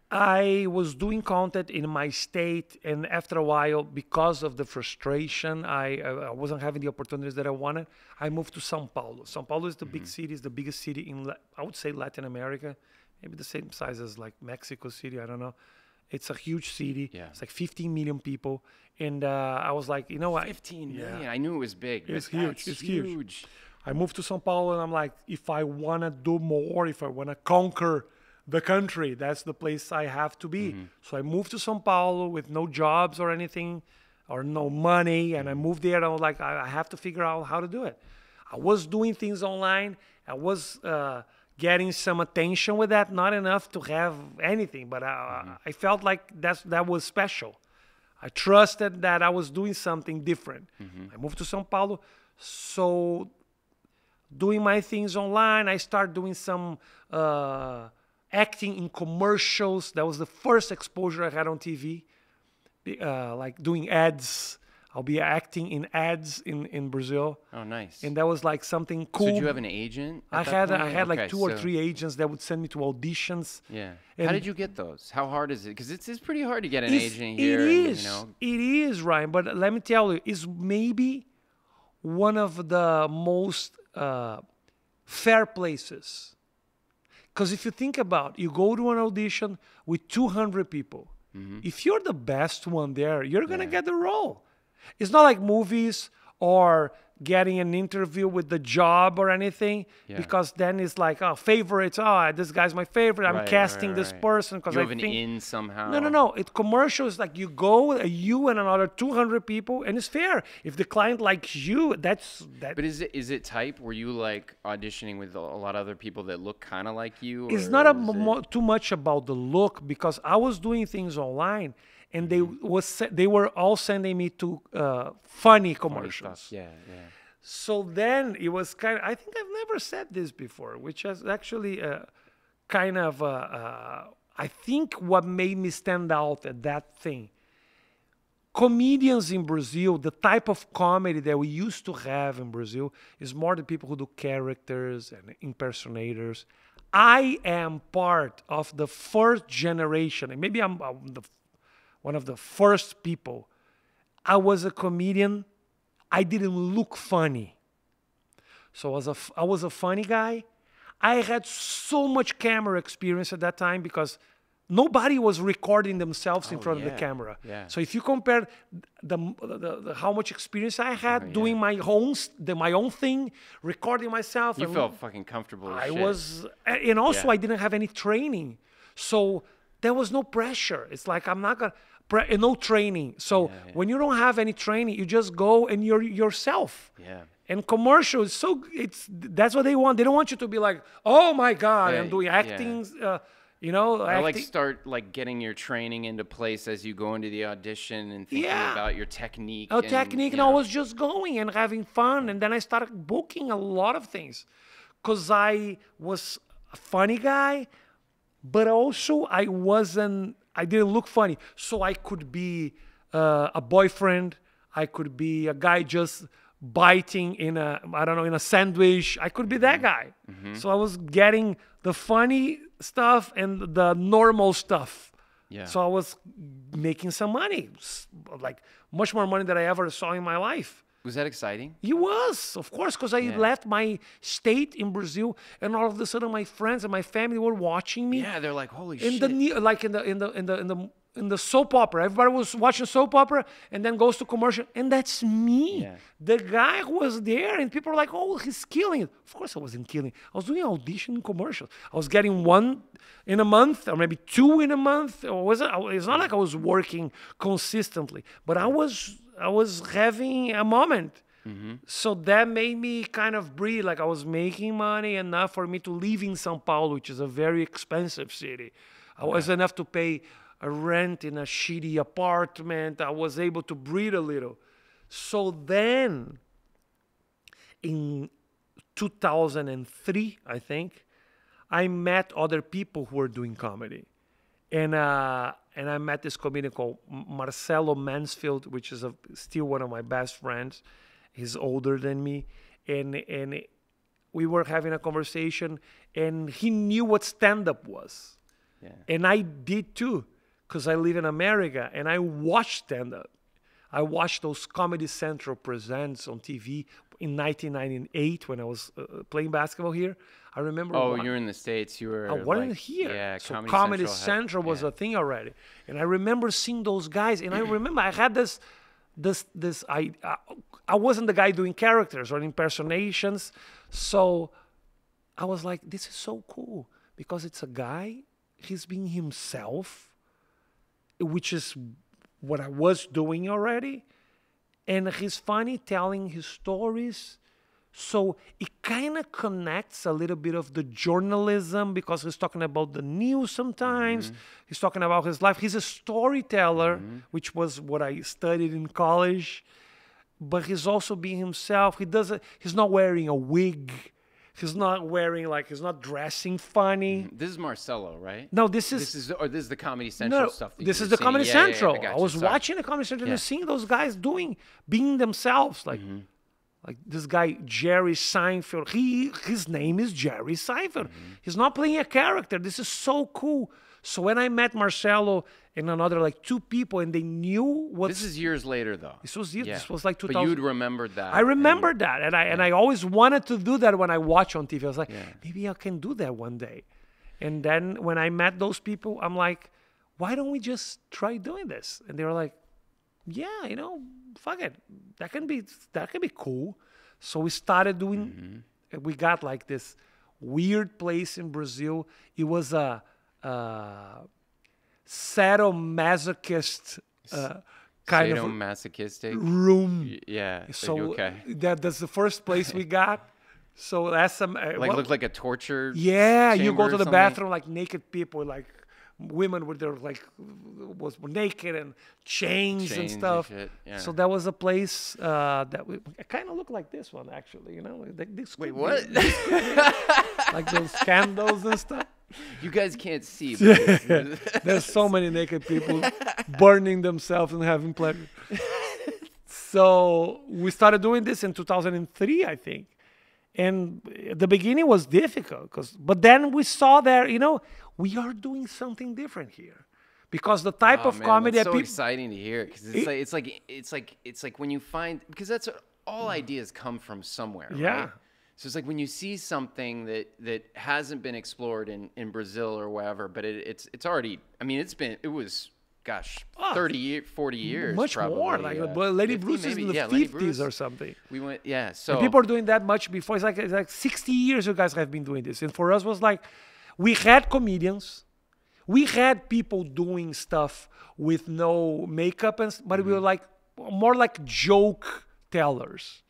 I was doing content in my state, and after a while, because of the frustration, I wasn't having the opportunities that I wanted. I moved to São Paulo. São Paulo is the big city, is the biggest city in, I would say, Latin America. Maybe the same size as like Mexico City, I don't know. It's a huge city. Yeah. It's like 15 million people. And I was like, you know what? 15 million. I knew it was big. It's huge. It's huge. I moved to São Paulo, and I'm like, if I want to do more, if I want to conquer the country, that's the place I have to be. So I moved to São Paulo with no jobs or anything, or no money. And I moved there, and I was like, I have to figure out how to do it. I was doing things online. I was getting some attention with that, not enough to have anything, but I felt like that was special. I trusted that I was doing something different. I moved to São Paulo, so doing my things online, I started doing some acting in commercials. That was the first exposure I had on TV, like doing ads. I'll be acting in ads in Brazil. Oh, nice. And that was like something cool. So did you have an agent? I had like two or three agents that would send me to auditions. Yeah. And how did you get those? How hard is it? Because it's pretty hard to get an agent here. It is. It is, Ryan. But let me tell you, it's maybe one of the most fair places. Because if you think about, you go to an audition with 200 people. If you're the best one there, you're going to get the role. It's not like movies or getting an interview with the job or anything, because then it's like, oh, favorites. Oh, this guy's my favorite. I'm casting this person because you I have an in somehow. No. It commercials, like you go, you and another 200 people, and it's fair. If the client likes you, that's that. But is it type? Were you like auditioning with a lot of other people that look kind of like you? It's not too much about the look, because I was doing things online. And they were all sending me to funny commercials. Yeah. So then it was kind of, I think I've never said this before, which is actually kind of, I think what made me stand out at that thing. Comedians in Brazil, the type of comedy that we used to have in Brazil is more the people who do characters and impersonators. I am part of the first generation, and maybe I'm one of the first people. I was a comedian. I didn't look funny. So I was a funny guy. I had so much camera experience at that time, because nobody was recording themselves in front of the camera. Yeah. So if you compare the how much experience I had doing my own thing, recording myself. You felt fucking comfortable as shit. And also I didn't have any training. So there was no pressure. It's like, I'm not going to, no training. So when you don't have any training, you just go and you're yourself. Yeah. And commercials, that's what they want. They don't want you to be like, oh my God, I'm doing acting, Or like start like getting your training into place as you go into the audition and thinking about your technique. And I was just going and having fun. And then I started booking a lot of things, because I was a funny guy, but also I didn't look funny. So I could be a boyfriend. I could be a guy just biting in a sandwich. I could be that guy. So I was getting the funny stuff and the normal stuff. Yeah. So I was making some money, like much more money than I ever saw in my life. Was that exciting? It was, of course, because I left my state in Brazil, and all of a sudden my friends and my family were watching me. Yeah, they're like, holy in shit. the soap opera. Everybody was watching soap opera and then goes to commercial, and that's me. Yeah. The guy who was there, and people were like, "Oh, he's killing it." Of course, I wasn't killing. I was doing audition commercials. I was getting one in a month, or maybe two in a month. Or was it? It's not like I was working consistently, but I was having a moment. So that made me kind of breathe. Like I was making money enough for me to live in São Paulo, which is a very expensive city. I was enough to pay a rent in a shitty apartment. I was able to breathe a little. So then, in 2003, I think, I met other people who were doing comedy. And I met this comedian called Marcelo Mansfield, which is still one of my best friends. He's older than me. And we were having a conversation, and he knew what stand-up was. Yeah. And I did too, because I live in America, and I watched stand-up. I watched those Comedy Central presents on TV in 1998 when I was playing basketball here. I remember. Oh, you're in the States. You were. I wasn't like, here. Yeah, so Comedy Central was a thing already. And I remember seeing those guys, and I remember I had this I wasn't the guy doing characters or impersonations, so I was like, this is so cool, because it's a guy, he's being himself, which is what I was doing already, and he's funny telling his stories. So it kind of connects a little bit of the journalism, because he's talking about the news sometimes. He's talking about his life. He's a storyteller, which was what I studied in college. But he's also being himself. He's not wearing a wig. He's not he's not dressing funny. This is Marcelo, right? No, this is the Comedy Central stuff. This is the Comedy Central. I was watching the Comedy Central and seeing those guys being themselves. Like this guy, Jerry Seinfeld. His name is Jerry Seinfeld. He's not playing a character. This is so cool. So when I met Marcelo and another two people, and they knew what. This is years later, though. This was like 2000. But you'd remembered that. I remembered that, and I always wanted to do that when I watch on TV. I was like, maybe I can do that one day. And then when I met those people, I'm like, why don't we just try doing this? And they were like, yeah, fuck it, that can be cool. So we started doing. We got like this weird place in Brazil. It was a sadomasochist kind of sadomasochistic room. Yeah. So okay. That's the first place we got. So that's some looked like a torture. Yeah, you go to the something? bathroom like naked people, like women with their was naked and chains and stuff. And shit. Yeah. So that was a place that kind of looked like this one actually. Wait, what? Like those candles and stuff. You guys can't see. But There's so many naked people burning themselves and having pleasure. So we started doing this in 2003, I think. And the beginning was difficult, but then we saw that, we are doing something different here. Because the type of comedy that's that so people... exciting to hear, because it's like when you find, because that's all ideas come from somewhere, right? So it's like when you see something that hasn't been explored in Brazil or wherever, but it's already, it was 30 40 years, much probably, more. Lady 50 Bruce is maybe. in the Yeah, Lady 50s Bruce. or something. We went, so and people are doing that much before. It's like 60 years you guys have been doing this. And for us was like, we had comedians, we had people doing stuff with no makeup, but we were like more like joke tellers.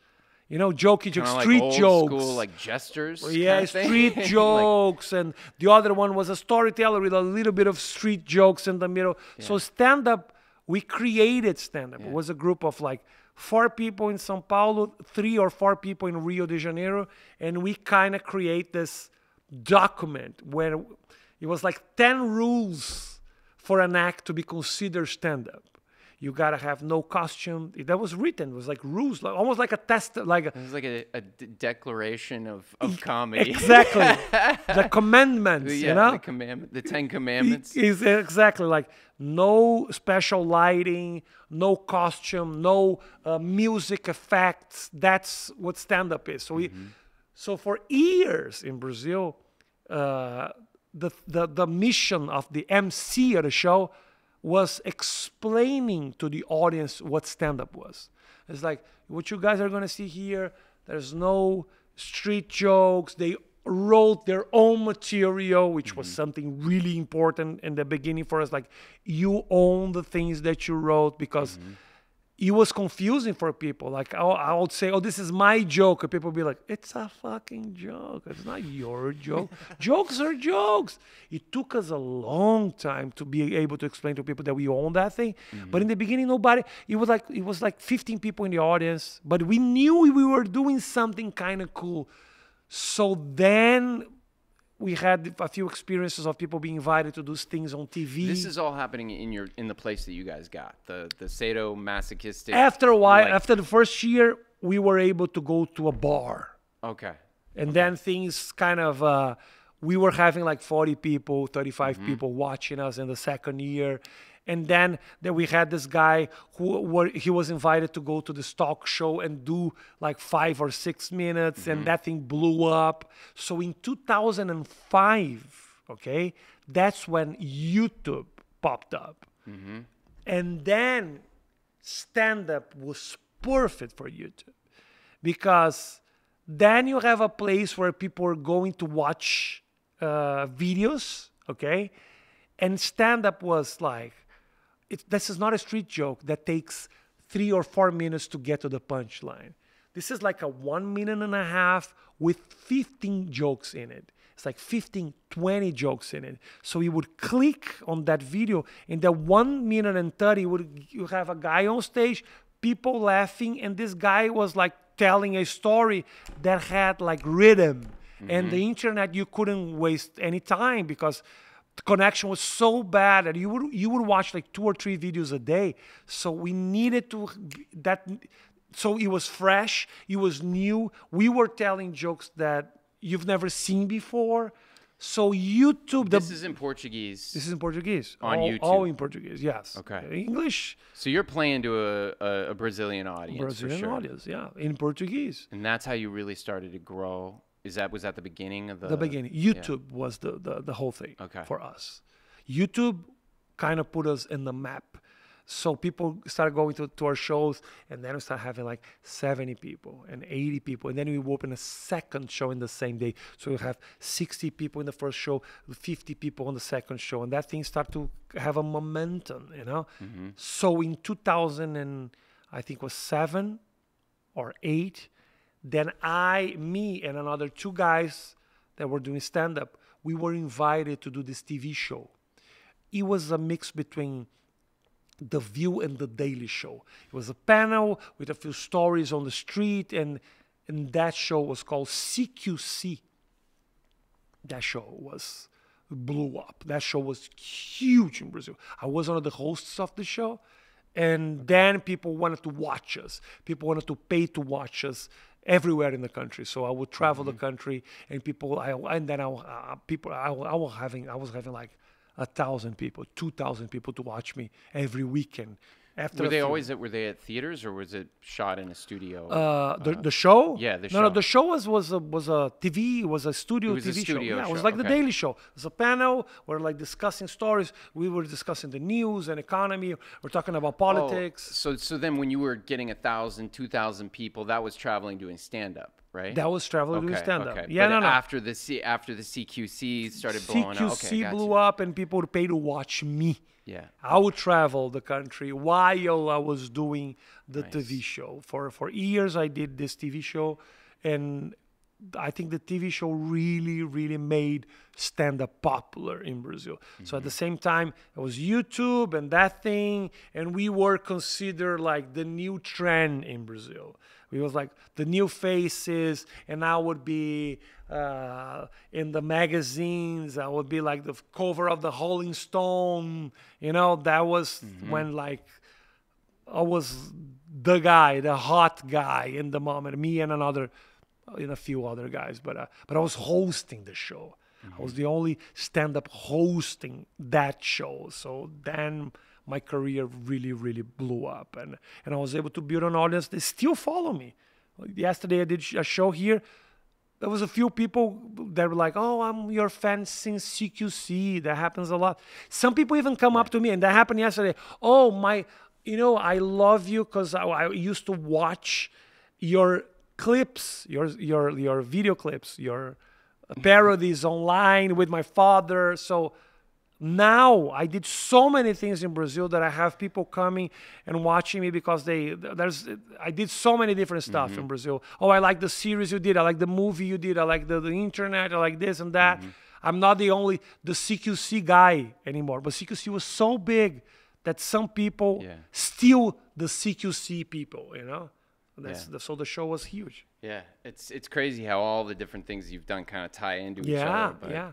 Jokey jokes, street old jokes. School, like gestures. Yeah, street jokes. And the other one was a storyteller with a little bit of street jokes in the middle. Yeah. So stand-up, we created stand-up. It was a group of 4 people in São Paulo, 3 or 4 people in Rio de Janeiro. And we kind of create this document where it was 10 rules for an act to be considered stand-up. You gotta have no costume. That was written. It was like rules, like almost like a test, like It was like a declaration of comedy. exactly the commandments. Yeah, You know, the commandment, the 10 Commandments. is exactly like no special lighting, no costume, no music effects. That's what stand-up is. So for years in Brazil, the mission of the MC of the show was explaining to the audience what stand-up was. It's like, what you guys are gonna see here, there's no street jokes. They wrote their own material, which was something really important in the beginning for us. Like, you own the things that you wrote, because it was confusing for people. Like, I would say, oh, this is my joke. And people would be like, it's a fucking joke. It's not your joke. Jokes are jokes. It took us a long time to be able to explain to people that we own that thing. But in the beginning, nobody, it was like 15 people in the audience, but we knew we were doing something kind of cool. So then we had a few experiences of people being invited to do things on TV. This is all happening in the place that you guys got, the sadomasochistic. After a while, after the first year, we were able to go to a bar. Okay. And then things kind of, we were having like 40 people, 35 people watching us in the second year. And then we had this guy he was invited to go to this talk show and do like 5 or 6 minutes, and that thing blew up. So in 2005, okay, that's when YouTube popped up. And then stand-up was perfect for YouTube, because then you have a place where people are going to watch videos, okay? And stand-up was like, this is not a street joke that takes 3 or 4 minutes to get to the punchline. This is like a 1.5 minutes with 15 jokes in it. It's like 15, 20 jokes in it. So you would click on that video, and that 1 minute and 30, you have a guy on stage, people laughing, and this guy was like telling a story that had like rhythm. And the internet, you couldn't waste any time, because the connection was so bad that you would watch like 2 or 3 videos a day. So we needed to so it was fresh, it was new. We were telling jokes that you've never seen before. So YouTube, this is in Portuguese. This is in Portuguese. On YouTube. All in Portuguese, yes. Okay. English. So you're playing to a Brazilian audience. Brazilian for sure. audience, yeah, in Portuguese. And that's how you really started to grow. Was that the beginning of the beginning? YouTube was the whole thing for us. YouTube kind of put us in the map. So people started going to our shows, and then we started having like 70 people and 80 people. And then we opened a second show in the same day. So we have 60 people in the first show, 50 people on the second show. And that thing started to have a momentum, you know? So in 2000 and I think it was 7 or 8, then me and another 2 guys that were doing stand-up, we were invited to do this TV show. It was a mix between The View and The Daily Show. It was a panel with a few stories on the street, and that show was called CQC. That show blew up. That show was huge in Brazil. I was one of the hosts of the show, and then people wanted to watch us. People wanted to pay to watch us everywhere in the country. So I would travel the country, and I was having like 1,000 people, 2,000 people to watch me every weekend. Were they at theaters, or was it shot in a studio? The show? Yeah, the show. No, the show was a TV, was a studio TV show. Yeah, it was like The Daily Show. It was a panel. We're like discussing stories. We were discussing the news and economy. We're talking about politics. Oh, so then when you were getting 1,000, 2,000 people, that was traveling doing stand-up, right? That was traveling doing stand-up. Okay. Yeah, but no. After the CQC started blowing up. CQC blew up, and people would pay to watch me. Yeah. I would travel the country while I was doing the TV show. For years, I did this TV show, and I think the TV show really, really made stand-up popular in Brazil. So at the same time, it was YouTube and that thing, and we were considered like the new trend in Brazil. We was like the new faces, and I would be in the magazines. I would be like the cover of the Rolling Stone. You know, that was when like I was the guy, the hot guy in the moment. Me and a few other guys, but I was hosting the show. I was the only stand-up hosting that show. So then my career really, really blew up, and I was able to build an audience. They still follow me. Yesterday I did a show here. There was a few people that were like, "Oh, I'm your fan since CQC." That happens a lot. Some people even come up to me, and that happened yesterday. "Oh, I love you because I used to watch your clips, your video clips, your parodies online with my father." So now I did so many things in Brazil that I have people coming and watching me because I did so many different stuff in Brazil. Oh, I like the series you did. I like the movie you did. I like the internet. I like this and that. I'm not the CQC guy anymore. But CQC was so big that some people still the CQC people, So the show was huge. Yeah, it's crazy how all the different things you've done kind of tie into each other. Yeah.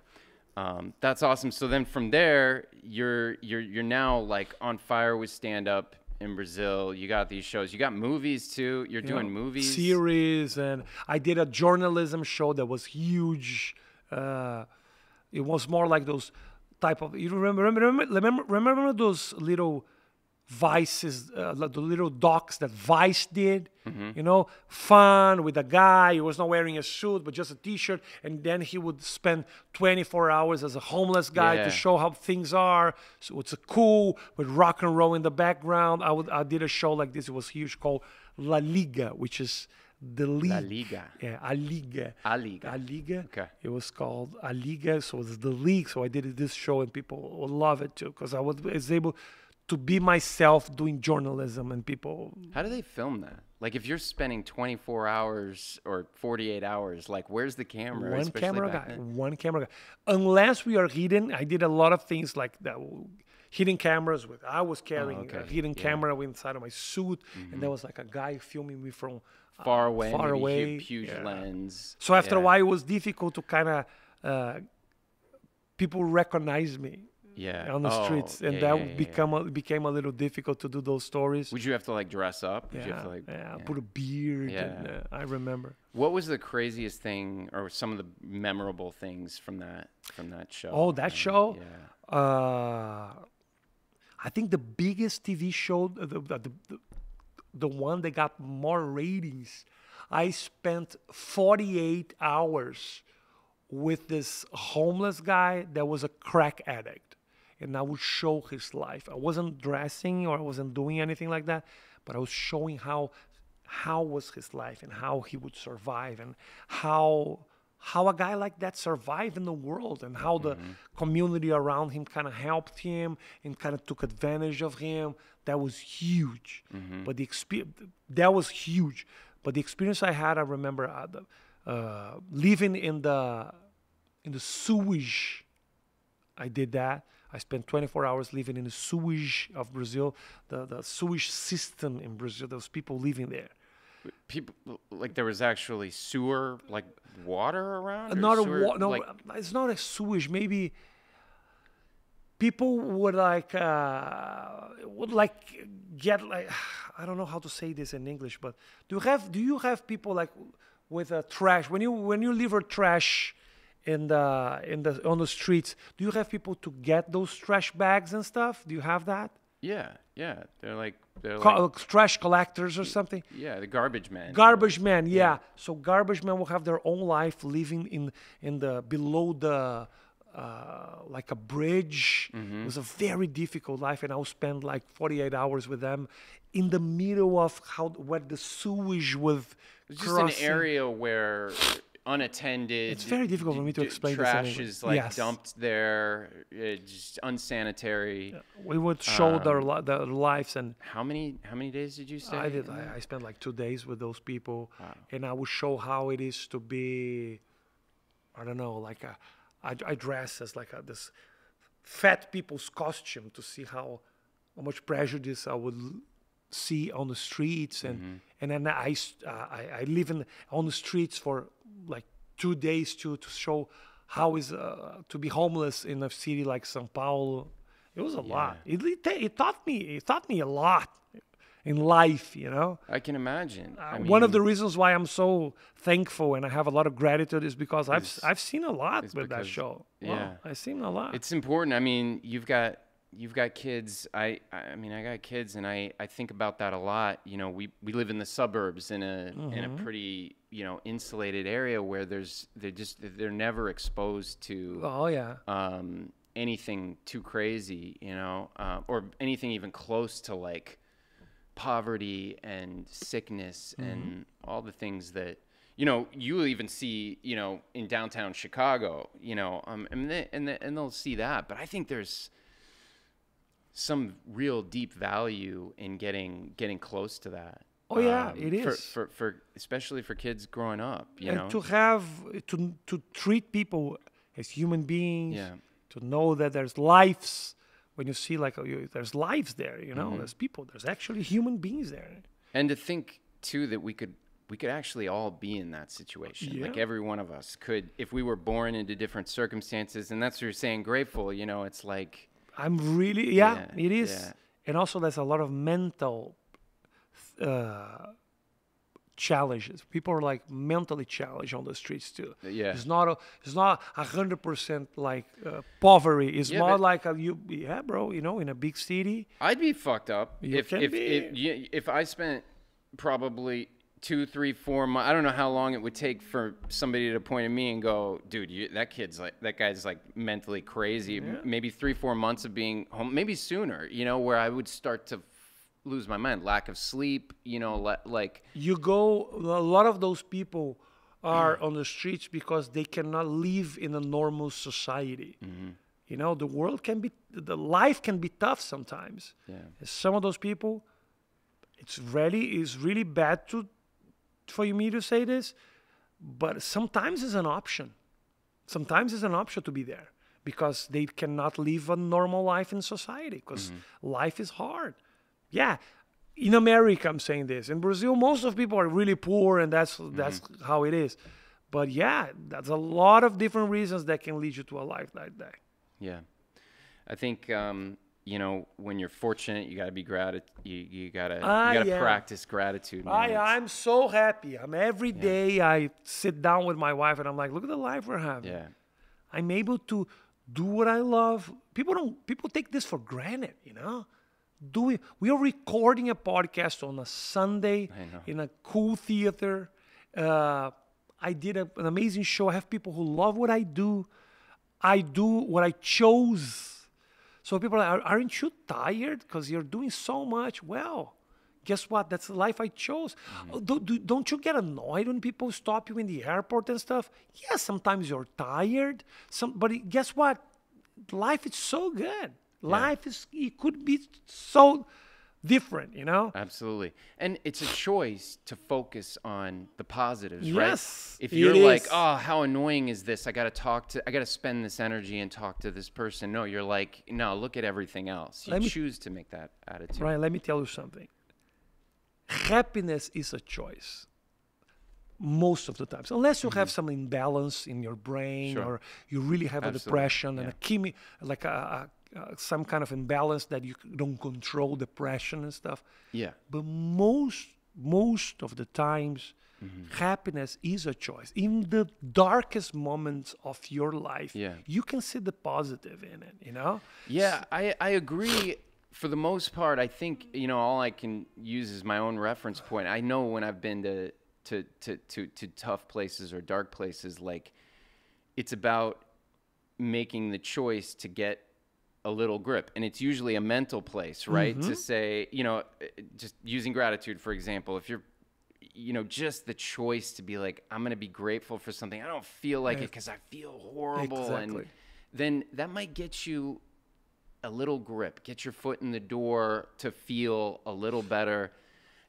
That's awesome. So then from there, you're now like on fire with stand up in Brazil. You got these shows. You got movies too. You're doing movies, series, and I did a journalism show that was huge. It was more like those type of. You remember those little Vices, the little docs that Vice did, fun with a guy who was not wearing a suit but just a t-shirt, and then he would spend 24 hours as a homeless guy to show how things are. So it's cool with rock and roll in the background. I did a show like this. It was huge, called La Liga, which is the league. La Liga. Yeah, A Liga. A Liga. A Liga. Okay. It was called A Liga, so it's the league. So I did this show, and people would love it too, because I was able to be myself doing journalism, and people. How do they film that? Like, if you're spending 24 hours or 48 hours, like, where's the camera? One camera guy. Unless we are hidden, I did a lot of things like that. Hidden cameras I was carrying a hidden camera inside of my suit, and there was like a guy filming me from far away. Far away. Huge lens. So after a while, it was difficult to kind of people recognize me. On the streets, and that became a little difficult to do those stories. Would you have to like dress up? Would you have to, put a beard. And, I remember. What was the craziest thing, or some of the memorable things from that show? Oh, that show. I think the biggest TV show, the one that got more ratings. I spent 48 hours with this homeless guy that was a crack addict. And I would show his life. I wasn't dressing or I wasn't doing anything like that, but I was showing how was his life and how he would survive, and how a guy like that survived in the world, and how the community around him kind of helped him and kind of took advantage of him. That was huge. But that was huge. But the experience I had, I remember living in the sewage. I did that. I spent 24 hours living in the sewage of Brazil, the sewage system in Brazil. There was people living there. People, like, there was actually sewer, like water around? No, it's not a sewage. Maybe people would get like, I don't know how to say this in English, but do you have people like with a trash, when you leave a trash on the streets, do you have people to get those trash bags and stuff? Do you have that? Yeah. They're like trash collectors or something. Yeah, the garbage men. Garbage men, yeah. So garbage men will have their own life living in the below the like a bridge. It was a very difficult life, and I would spend like 48 hours with them in the middle of where the sewage was. It's just an area where unattended. It's very difficult for me to explain this. Trash is like dumped there, just unsanitary. Yeah. We would show their lives. And how many days did you stay? I spent like 2 days with those people, and I would show how it is to be. I don't know, like I dress as like this fat people's costume to see how much prejudice I would see on the streets, and then I live on the streets for like 2 days to show how is to be homeless in a city like São Paulo. It was a lot. It taught me a lot, in life, you know. I can imagine. One of the reasons why I'm so thankful and I have a lot of gratitude is because I've seen a lot with that show. Yeah, wow, I've seen a lot. It's important. I mean, you've got kids. I mean, I got kids, and I think about that a lot. You know, we live in the suburbs in a pretty, you know, insulated area where they're never exposed to Oh yeah. anything too crazy, you know, or anything even close to like poverty and sickness and all the things that, you know, you even see, you know, in downtown Chicago, you know, and they'll see that. But I think there's some real deep value in getting close to that. Oh yeah, it is. For especially for kids growing up, you And know. to have to treat people as human beings, Yeah. to know that there's lives. When you see like there's lives there, you know, there's people, there's actually human beings there. And to think too that we could actually all be in that situation. Yeah. Like every one of us could, if we were born into different circumstances. And that's what you're saying, grateful. You know, it's like I'm really Yeah, it is. yeah. And also there's a lot of mental challenges. People are like mentally challenged on the streets too. Yeah. It's not 100% like poverty. It's Yeah, more but- like bro. You know, in a big city. I'd be fucked up You can be. if I spent probably 2, 3, 4 months. I don't know how long it would take for somebody to point at me and go, dude, that guy's like mentally crazy. Maybe 3, 4 months of being home, maybe sooner. You know, where I would start to lose my mind, lack of sleep. You know, like You go. A lot of those people are on the streets because they cannot live in a normal society. You know, the life can be tough sometimes. Yeah. And some of those people, it's really bad for me to say this, but sometimes it's an option. Sometimes it's an option to be there because they cannot live a normal life in society because life is hard. Yeah, in America, I'm saying this. In Brazil, most of people are really poor, and that's how it is. But yeah, that's a lot of different reasons that can lead you to a life like that. Yeah, I think you know, when you're fortunate, you got to be you gotta practice gratitude. Man. I'm so happy. Every day I sit down with my wife and I'm like, look at the life we're having. Yeah, I'm able to do what I love. People take this for granted, you know. We are recording a podcast on a Sunday in a cool theater. I did an amazing show. I have people who love what I do. I do what I chose. So people are, aren't you tired because you're doing so much? Well, guess what? That's the life I chose. Don't you get annoyed when people stop you in the airport and stuff? Yes, sometimes you're tired. But guess what? Life is so good. It could be so different, you know? absolutely. And it's a choice to focus on the positives, Yes, right? If it you're like, is. oh, how annoying is this? I got to spend this energy and talk to this person. No, you're like, no, look at everything else. You choose to make that attitude. Ryan, let me tell you something. Happiness is a choice. Most of the times, unless you have some imbalance in your brain Sure. or you really have a Absolutely, depression and some kind of imbalance that you don't control, depression and stuff. Yeah. But most of the times, happiness is a choice. In the darkest moments of your life, you can see the positive in it, you know? Yeah, I agree. For the most part, I think, you know, all I can use is my own reference point. I know when I've been to tough places or dark places, like it's about making the choice to get a little grip. And it's usually a mental place, right? To say, you know, just using gratitude, for example, if you're, you know, just the choice to be like, I'm going to be grateful for something. I don't feel like it because I feel horrible. Exactly. And then that might get you a little grip, get your foot in the door to feel a little better.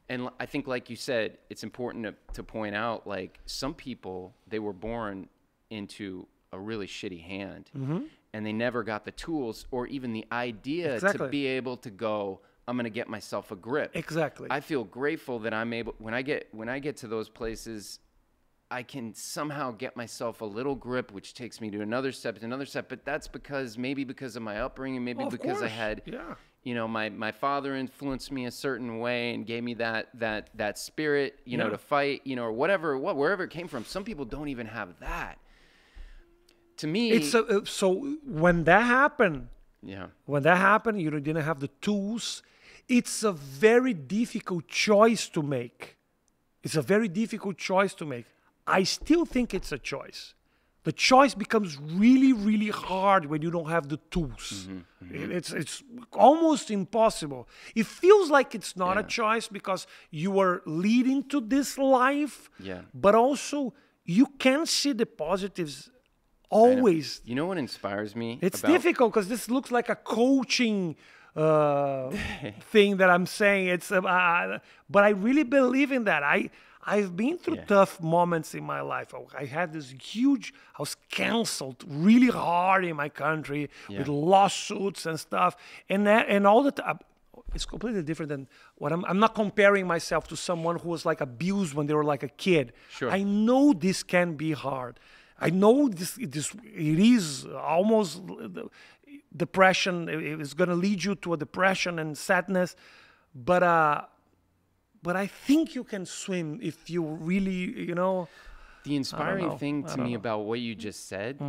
And I think, like you said, it's important to point out, like, some people, they were born into a really shitty hand, and they never got the tools or even the idea to be able to go, I'm going to get myself a grip. Exactly. I feel grateful that I'm able, when I get to those places, I can somehow get myself a little grip, which takes me to another step, but that's because of my upbringing, maybe because I had, you know, my father influenced me a certain way and gave me that spirit, you know, to fight, you know, or wherever it came from. Some people don't even have that. To me, It's so when that happened, yeah, you didn't have the tools. It's a very difficult choice to make. It's a very difficult choice to make. I still think it's a choice. The choice becomes really, really hard when you don't have the tools. It's almost impossible. It feels like it's not a choice because you are leading to this life, but also you can see the positives always. You know what inspires me? It's difficult because this looks like a coaching thing that I'm saying. It's but I really believe in that. I've been through tough moments in my life. I had this huge, I was canceled really hard in my country with lawsuits and stuff. And all the time, it's completely different than what I'm not comparing myself to someone who was like abused when they were like a kid. Sure. I know this can be hard. I know it is almost depression. It is going to lead you to a depression and sadness. But I think you can swim if you really, you know. The inspiring thing to me about what you just said.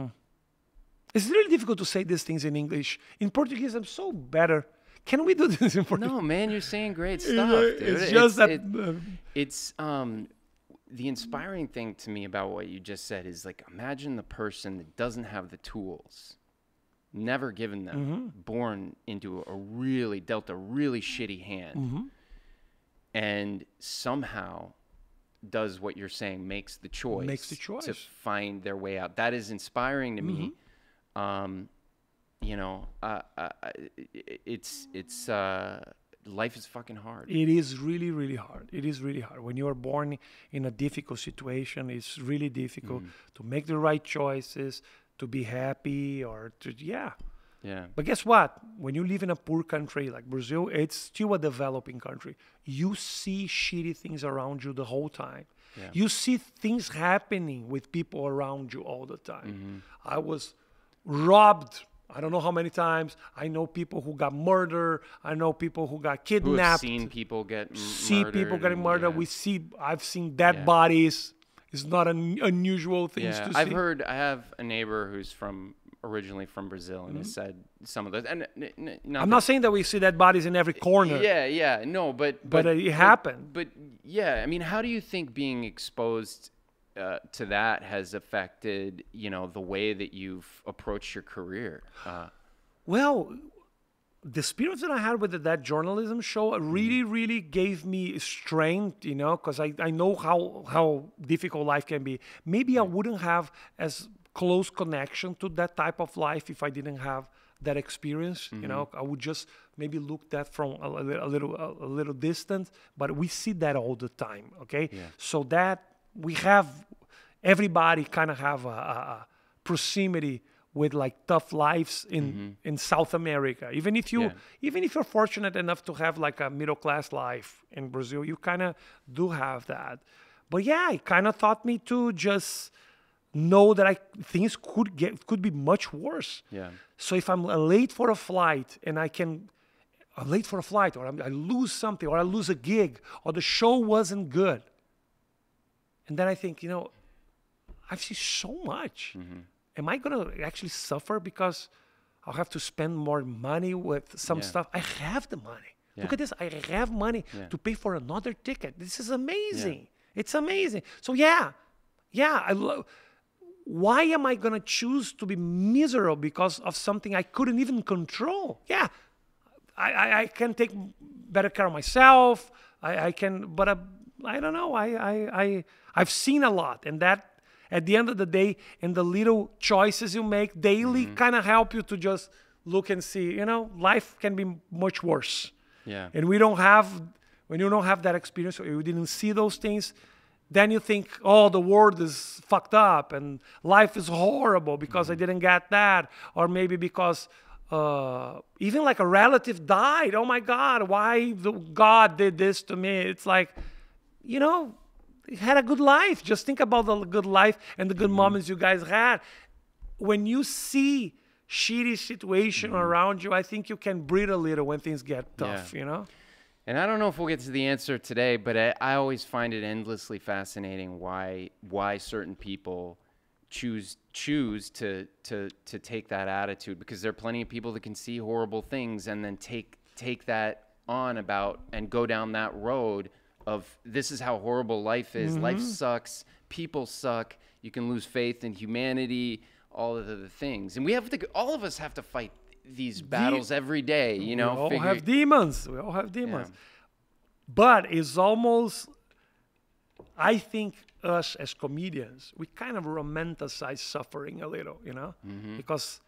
It's really difficult to say these things in English. In Portuguese, I'm so better. Can we do this in Portuguese? No, man, you're saying great stuff, dude. It's just that. It's the inspiring thing to me about what you just said is like, imagine the person that doesn't have the tools, never given them, born into dealt a really shitty hand, and somehow does what you're saying, makes the choice to find their way out. That is inspiring to me. You know, life is fucking hard. It is really, really hard. It is really hard. When you are born in a difficult situation, it's really difficult to make the right choices, to be happy, or to, Yeah. But guess what? When you live in a poor country like Brazil, it's still a developing country. You see shitty things around you the whole time. You see things happening with people around you all the time. I was robbed I don't know how many times. I know people who got murdered. I know people who got kidnapped. Who have seen people get murdered. People getting murdered. I've seen dead bodies. It's not an unusual thing to see. I have a neighbor who's originally from Brazil and has said some of those. And I'm not saying that we see dead bodies in every corner. No, but it happened. But I mean, how do you think being exposed to that has affected, the way that you've approached your career? Well, the experience that I had with that journalism show really, really gave me strength, because I know how difficult life can be. Maybe I wouldn't have as close connection to that type of life if I didn't have that experience. I would just maybe look that from a little distance, but we see that all the time. Okay. Yeah. So that everybody kind of have a proximity with like tough lives in South America. Even if you're fortunate enough to have like a middle class life in Brazil, you kind of do have that. But yeah, it kind of taught me to just know that things could be much worse. Yeah. So if I'm late for a flight and I'm late for a flight, or I lose something, or I lose a gig, or the show wasn't good, and then I think, I've seen so much. Am I going to actually suffer because I'll have to spend more money with some stuff? I have the money. Yeah. Look at this. I have money to pay for another ticket. This is amazing. Yeah. It's amazing. So why am I going to choose to be miserable because of something I couldn't even control? Yeah, I can take better care of myself. I can, but I don't know. I've seen a lot, and that at the end of the day, and the little choices you make daily kind of help you to just look and see, life can be much worse. Yeah. And when you don't have that experience, or you didn't see those things, then you think, oh, the world is fucked up and life is horrible because I didn't get that. Or maybe because even like a relative died. Oh my God, why God did this to me? It's like, you had a good life. Just think about the good life and the good moments you guys had. When you see shitty situation around you, I think you can breathe a little when things get tough, you know? And I don't know if we'll get to the answer today, but I always find it endlessly fascinating why certain people choose to take that attitude, because there are plenty of people that can see horrible things and then take that on about and go down that road of this is how horrible life is. Life sucks. People suck. You can lose faith in humanity, all of the things. And all of us have to fight these battles every day, you know. We all have demons. We all have demons. Yeah. But it's almost, I think us as comedians, we kind of romanticize suffering a little, you know? Because,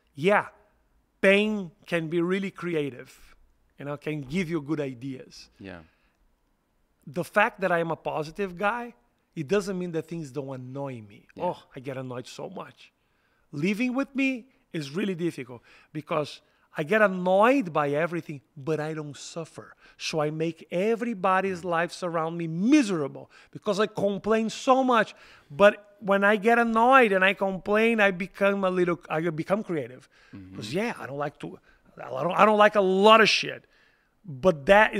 pain can be really creative, you know, can give you good ideas. Yeah. The fact that I am a positive guy, it doesn't mean that things don't annoy me. Yeah. Oh, I get annoyed so much. Living with me is really difficult because I get annoyed by everything, but I don't suffer. So I make everybody's lives around me miserable because I complain so much. But when I get annoyed and I complain, I become creative. Because I don't like a lot of shit. But that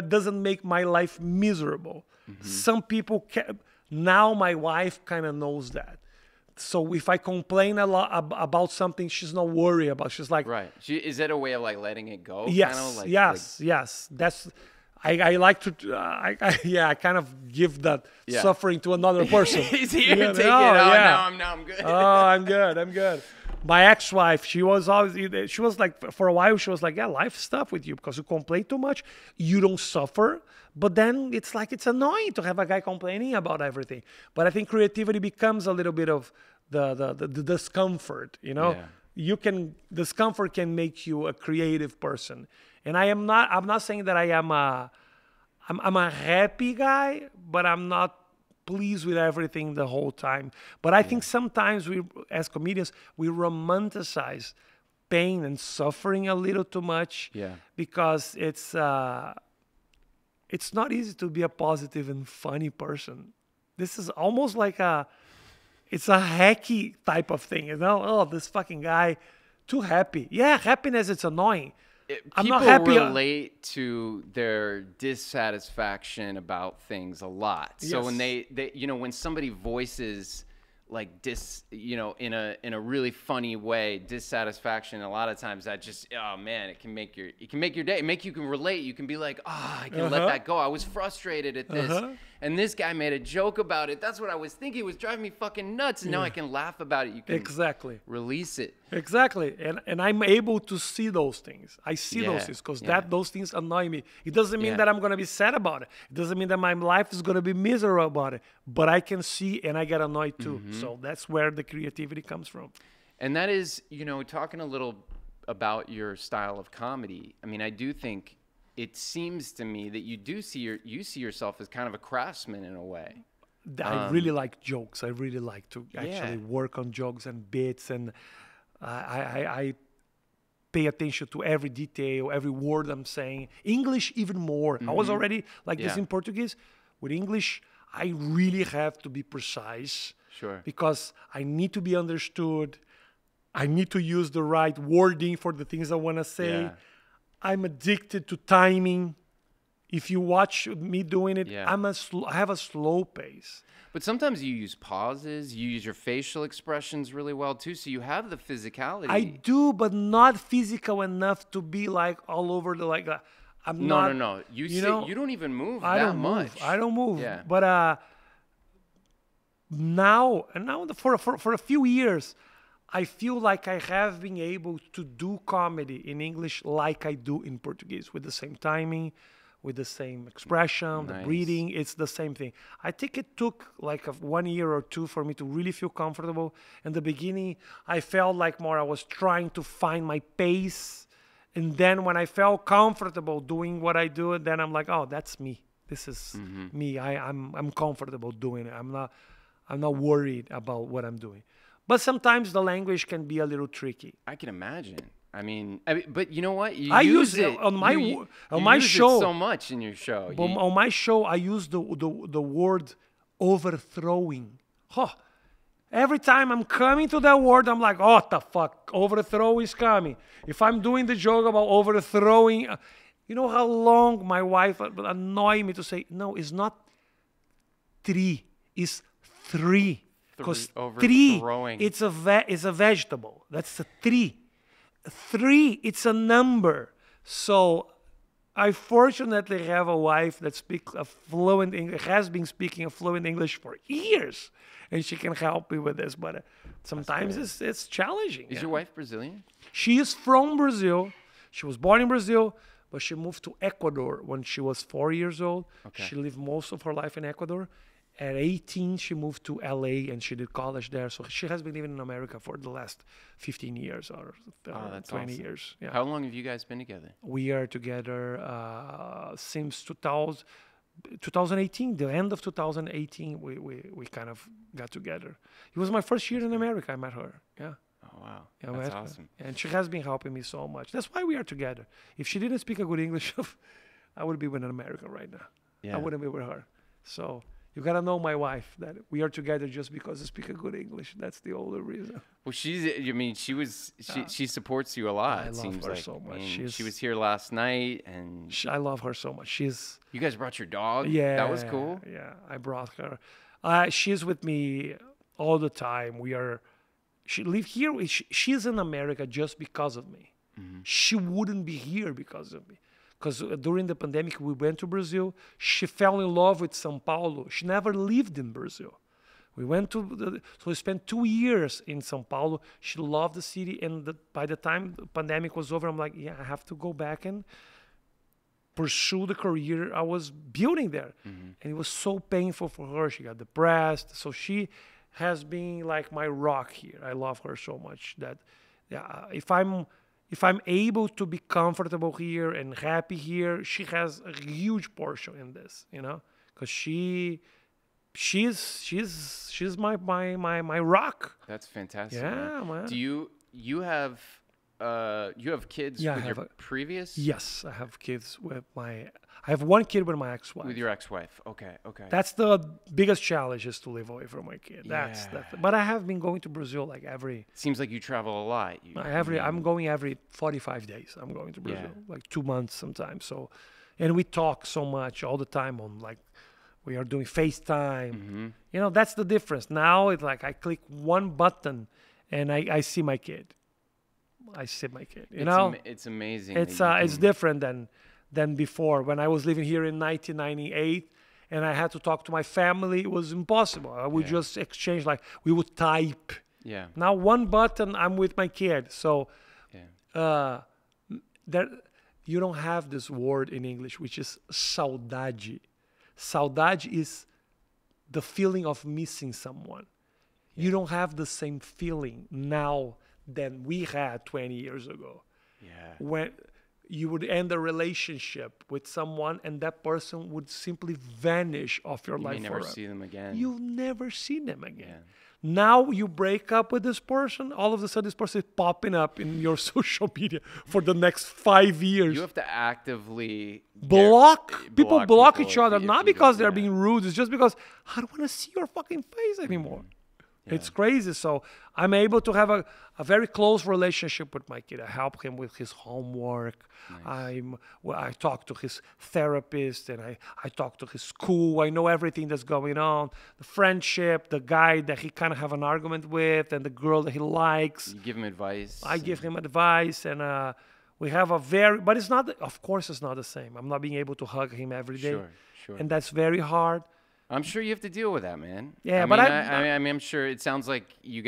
doesn't make my life miserable. Some people now my wife kind of knows that. So if I complain a lot about something, she's not worried about. She's like, right. Is that a way of like letting it go? Yes, yes. That's I like to. I kind of give that suffering to another person. He's here to take it out. Now I'm good. I'm good. My ex-wife, she was like, for a while, she was like, life stuff with you because you complain too much. You don't suffer. But then it's like, it's annoying to have a guy complaining about everything. But I think creativity becomes a little bit of the discomfort, you know? Yeah. Discomfort can make you a creative person. And I'm not saying that I'm a happy guy, but I'm not pleased with everything the whole time. But I think sometimes we, as comedians, we romanticize pain and suffering a little too much. Yeah. Because it's not easy to be a positive and funny person. This is almost like it's a hacky type of thing, you know? Oh, this fucking guy, too happy. Yeah, happiness, it's annoying. I'm not happy. People relate to their dissatisfaction about things a lot. Yes. So when they when somebody voices like in a really funny way, dissatisfaction, a lot of times that just, oh man, it can make your day. You can relate. You can be like, I can let that go. I was frustrated at this. And this guy made a joke about it. That's what I was thinking. It was driving me fucking nuts. And now I can laugh about it. You can release it. Exactly. And I'm able to see those things. I see those things because those things annoy me. It doesn't mean that I'm going to be sad about it. It doesn't mean that my life is going to be miserable about it. But I can see and I get annoyed too. So that's where the creativity comes from. And that is, talking a little about your style of comedy. I mean, I do think it seems to me that you see yourself as kind of a craftsman in a way. I really like jokes. I really like to actually work on jokes and bits, and I pay attention to every detail, every word I'm saying. English even more. I was already like this in Portuguese. With English, I really have to be precise. Sure. Because I need to be understood. I need to use the right wording for the things I want to say. Yeah. I'm addicted to timing. If you watch me doing it, I have a slow pace. But sometimes you use pauses. You use your facial expressions really well too. So you have the physicality. I do, but not physical enough to be like all over the like. I'm not. No. You don't even move I that don't much. Move. I don't move. Yeah. But now for a few years, I feel like I have been able to do comedy in English like I do in Portuguese, with the same timing, with the same expression, the breathing. It's the same thing. I think it took like 1 year or two for me to really feel comfortable. In the beginning, I felt like I was trying to find my pace. And then when I felt comfortable doing what I do, then I'm like, oh, that's me. This is me. I'm comfortable doing it. I'm not worried about what I'm doing. But sometimes the language can be a little tricky. I can imagine. I mean, but you know what? I use it on my show so much in your show. On my show, I use the word overthrowing. Every time I'm coming to that word, I'm like, oh, the fuck, overthrow is coming. If I'm doing the joke about overthrowing, you know how long my wife would annoy me to say, no, it's not three, it's three. Because three, Overthrowing. it's a vegetable. That's a three. Three, it's a number. So I fortunately have a wife that speaks a fluent English, has been speaking a fluent English for years, and she can help me with this. But sometimes it's challenging. Is your wife Brazilian? She is from Brazil. She was born in Brazil, but she moved to Ecuador when she was 4 years old. Okay. She lived most of her life in Ecuador. At 18, she moved to LA and she did college there. So she has been living in America for the last 15 years or 20 awesome. years. Yeah. How long have you guys been together? We are together since 2018, the end of 2018, we kind of got together. It was my first year in America. I met her. Yeah. Oh, wow. Yeah, That's met her. awesome. And she has been helping me so much. That's why we are together. If she didn't speak a good English, I would be with an American right now. Yeah. I wouldn't be with her. So you gotta know my wife that we are together just because I speak a good English. That's the only reason. Well, she supports you a lot. I it love seems her like. so much. I mean, She's- she was here last night, and I love her so much. She's you guys brought your dog. yeah, That was cool. Yeah, I brought her. She's with me all the time. She live here. She's in America just because of me. Mm-hmm. She wouldn't be here because of me. Because during the pandemic, we went to Brazil. She fell in love with São Paulo. She never lived in Brazil. We went so we spent 2 years in São Paulo. She loved the city. And by the time the pandemic was over, I'm like, yeah, I have to go back and pursue the career I was building there. Mm-hmm. And it was so painful for her. She got depressed. So she has been like my rock here. I love her so much that if I'm able to be comfortable here and happy here, she has a huge portion in this, because she's my rock. That's fantastic. Yeah, man. Do you have kids Yeah, with your previous? Yes, I have kids I have one kid with my ex-wife. With your ex-wife. Okay. That's the biggest challenge, is to live away from my kid. That's Yeah. but I have been going to Brazil like every. Seems like you travel a lot. I'm going every 45 days. I'm going to Brazil, Yeah. like 2 months sometimes. So, and we talk so much all the time on we are doing FaceTime. Mm-hmm. That's the difference. Now it's like I click one button and I see my kid. I see my kid. It's amazing. It's different than before. When I was living here in 1998 and I had to talk to my family, it was impossible. I would just exchange, we would type. Yeah. Now one button, I'm with my kid. So you don't have this word in English, which is saudade. Saudade is the feeling of missing someone. You don't have the same feeling now than we had 20 years ago. Yeah. When you would end a relationship with someone and that person would simply vanish off your life You may never forever. see them again. You'll never see them again. Yeah. Now you break up with this person, all of a sudden this person is popping up in your social media for the next 5 years. You have to actively People block each other, if not you because do, they're yeah. being rude. It's just because I don't want to see your fucking face anymore. It's crazy. So I'm able to have a very close relationship with my kid. I help him with his homework. Nice. I talk to his therapist and I talk to his school. I know everything that's going on. The friendship, the guy that he kind of have an argument with, and the girl that he likes. You give him advice. I give him advice, and we have but it's not, of course it's not the same. I'm not being able to hug him every day. Sure. And that's very hard. I'm sure you have to deal with that, man. Yeah, I mean, I'm sure it sounds like you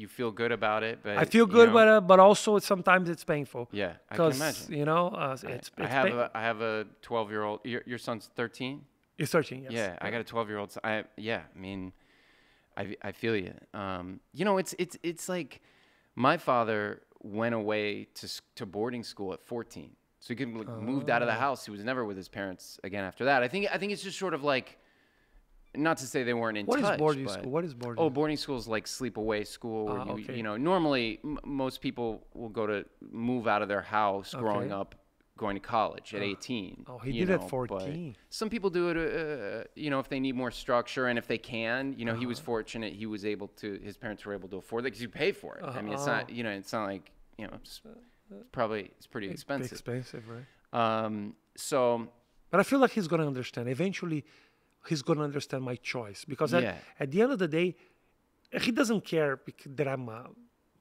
feel good about it, but I feel good, but also sometimes it's painful. Yeah, I can imagine. I have a 12-year-old. Your son's 13. He's 13. Yes. Yeah, I got a 12-year-old. I mean, I feel you. It's like my father went away to boarding school at 14, so he moved out of the house. He was never with his parents again after that. I think it's just sort of like. Not to say they weren't in touch. What is boarding school? What is boarding? Oh, boarding school is like sleepaway school. Where okay. Normally most people will move out of their house growing going to college at 18. Oh, he you did at know, 14. but some people do it, you know, if they need more structure and if they can. You know, he was fortunate. He was able to. His parents were able to afford it because you pay for it. I mean, it's not. You know, it's not like, you know, it's pretty expensive. Expensive, right? So. But I feel like he's gonna understand. Eventually, he's gonna understand my choice because at the end of the day, he doesn't care that I'm a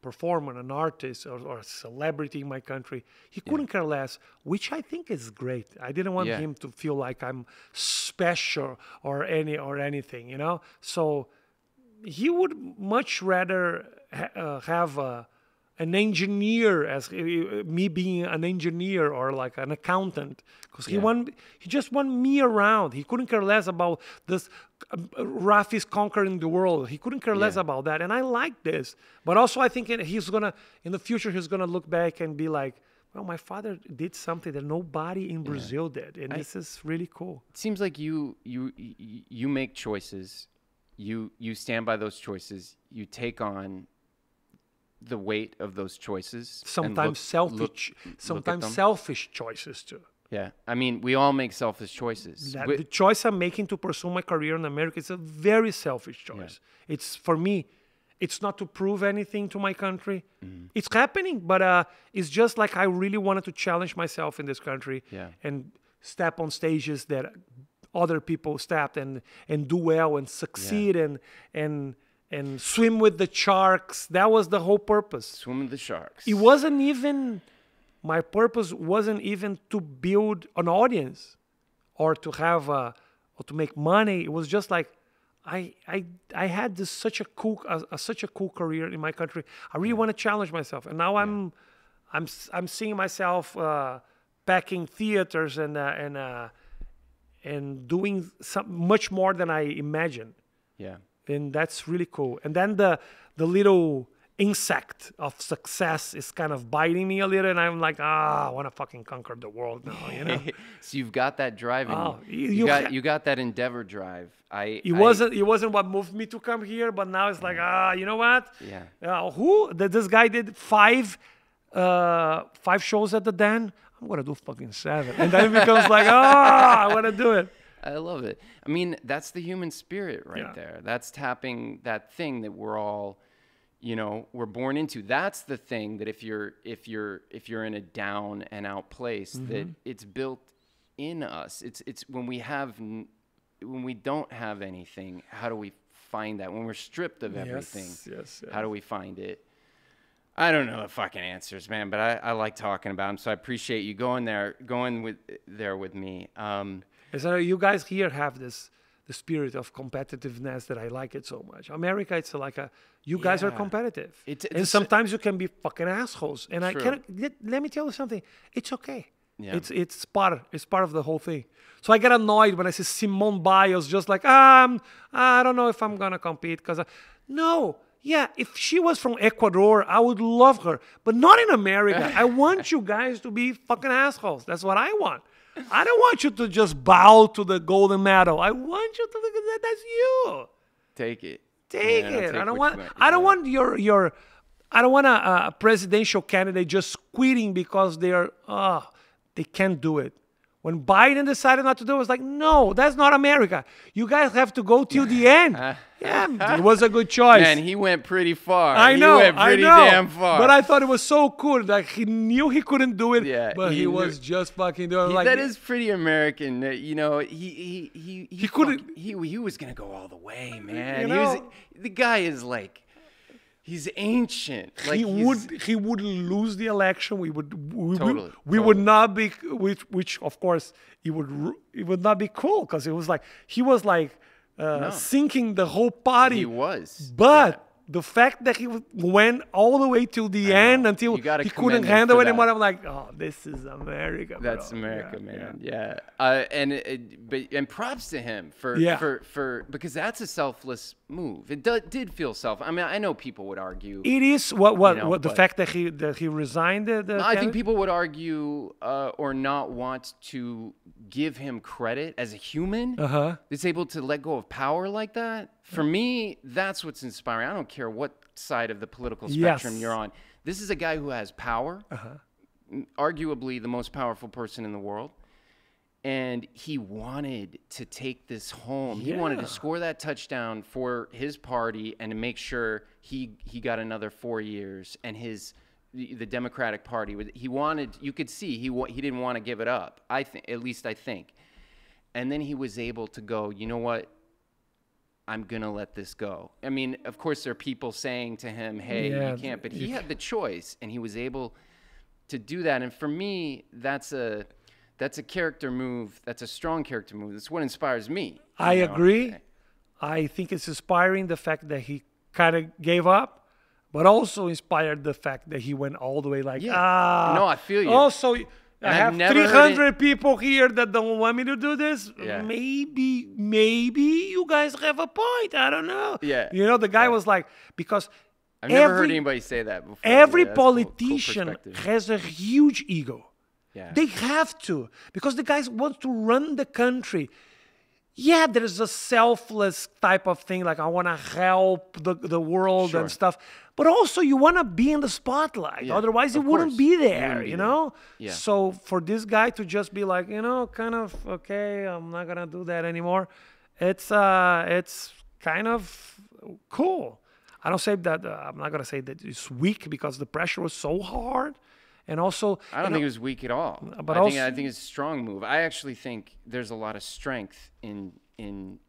performer, an artist, or a celebrity in my country. He couldn't care less, which I think is great. I didn't want him to feel like I'm special or anything, you know. So he would much rather have an engineer as me being an engineer or like an accountant, because he just want me around. He couldn't care less about this. Rafi's conquering the world. He couldn't care less about that, and I like this. But also, I think he's gonna in the future he's gonna look back and be like, well, my father did something that nobody in Brazil did, and this is really cool. It seems like you make choices, you stand by those choices, you take on the weight of those choices. Sometimes selfish choices too. Yeah, I mean, we all make selfish choices. The choice I'm making to pursue my career in America is a very selfish choice. Yeah. It's, for me, it's not to prove anything to my country. It's happening, but it's just like I really wanted to challenge myself in this country and step on stages that other people stepped and do well and succeed and swim with the sharks. That was the whole purpose. Swim with the sharks. It wasn't even... My purpose wasn't even to build an audience or to have or to make money. It was just like I had this such a cool career in my country. I really want to challenge myself, and now I'm seeing myself packing theaters and doing much more than I imagined. Yeah, and that's really cool. And then the little insect of success is kind of biting me a little, and I'm like, I want to fucking conquer the world now, you know. So you've got that drive in you. You got that endeavor drive. It wasn't what moved me to come here, but now it's like, you know what? This guy did five shows at the Den. I'm gonna do fucking 7, and then it becomes like, I want to do it. I love it. I mean, that's the human spirit right there. That's tapping that thing that we're all, you know, we're born into. That's the thing that if you're in a down and out place, that it's built in us. It's when we don't have anything, how do we find that? When we're stripped of everything, how do we find it? I don't know the fucking answers, man, but I like talking about them, so I appreciate you going there with me. So you guys here have the spirit of competitiveness that I like it so much. America, it's like you guys are competitive. And sometimes you can be fucking assholes. And let me tell you something. It's okay. Yeah. It's part of the whole thing. So I get annoyed when I see Simone Biles just like, I don't know if I'm going to compete. Because if she was from Ecuador, I would love her. But not in America. I want you guys to be fucking assholes. That's what I want. I don't want you to just bow to the golden medal. I want you to look at that. That's you. Take it. Take it. I don't want a presidential candidate just quitting because they can't do it. When Biden decided not to do it, it was like, no, that's not America. You guys have to go till the end. It was a good choice. Man, he went pretty far. I know. He went pretty damn far. But I thought it was so cool. Like, he knew he couldn't do it, but he was just fucking doing it. That is pretty American. You know, he couldn't. He was going to go all the way, man. You know? The guy is like... He's ancient. Like he would lose the election. We would not be, which of course it would not be cool, because it was like he was like sinking the whole party. He was, but the fact that he went all the way till the end until he couldn't handle it anymore, I'm like, this is America. Bro. That's America, man. Yeah. And props to him for because that's a selfless move. It did feel self. I mean, I know people would argue. It is what the fact that he resigned. I think people would argue or not want to give him credit as a human that's able to let go of power like that. For me, that's what's inspiring. I don't care what side of the political spectrum you're on. This is a guy who has power, arguably the most powerful person in the world. And he wanted to take this home. He wanted to score that touchdown for his party and to make sure he got another 4 years. And the Democratic Party, he wanted, you could see he didn't want to give it up. I think, at least I think. And then he was able to go, you know what? I'm going to let this go. I mean, of course, there are people saying to him, hey, you can't. But he had the choice, and he was able to do that. And for me, that's a character move. That's a strong character move. That's what inspires me. I agree. I think it's inspiring, the fact that he kind of gave up, but also inspired the fact that he went all the way like, No, I feel you. Also, I have never 300 people here that don't want me to do this. Yeah. Maybe you guys have a point. I don't know. Yeah. You know, the guy was like, because I've never heard anybody say that before. every That's politician cool has a huge ego. Yeah. They have to, because the guys want to run the country. Yeah, there's a selfless type of thing, like I want to help the world and stuff. But also you want to be in the spotlight. Yeah, Otherwise you of wouldn't course. be You there, wouldn't be you there. know? Yeah. So for this guy to just be like, you know, kind of, okay, I'm not going to do that anymore. It's kind of cool. I don't say that, I'm not going to say that it's weak, because the pressure was so hard. And also, I don't think it was weak at all. But I think it's a strong move. I actually think there's a lot of strength in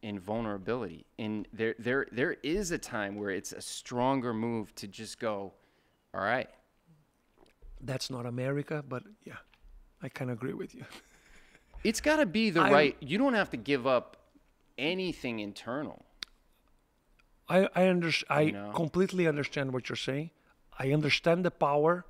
vulnerability. In there is a time where it's a stronger move to just go, all right. That's not America, but yeah, I kind of agree with you. It's got to be the right. You don't have to give up anything internal. I completely understand what you're saying. I understand the power.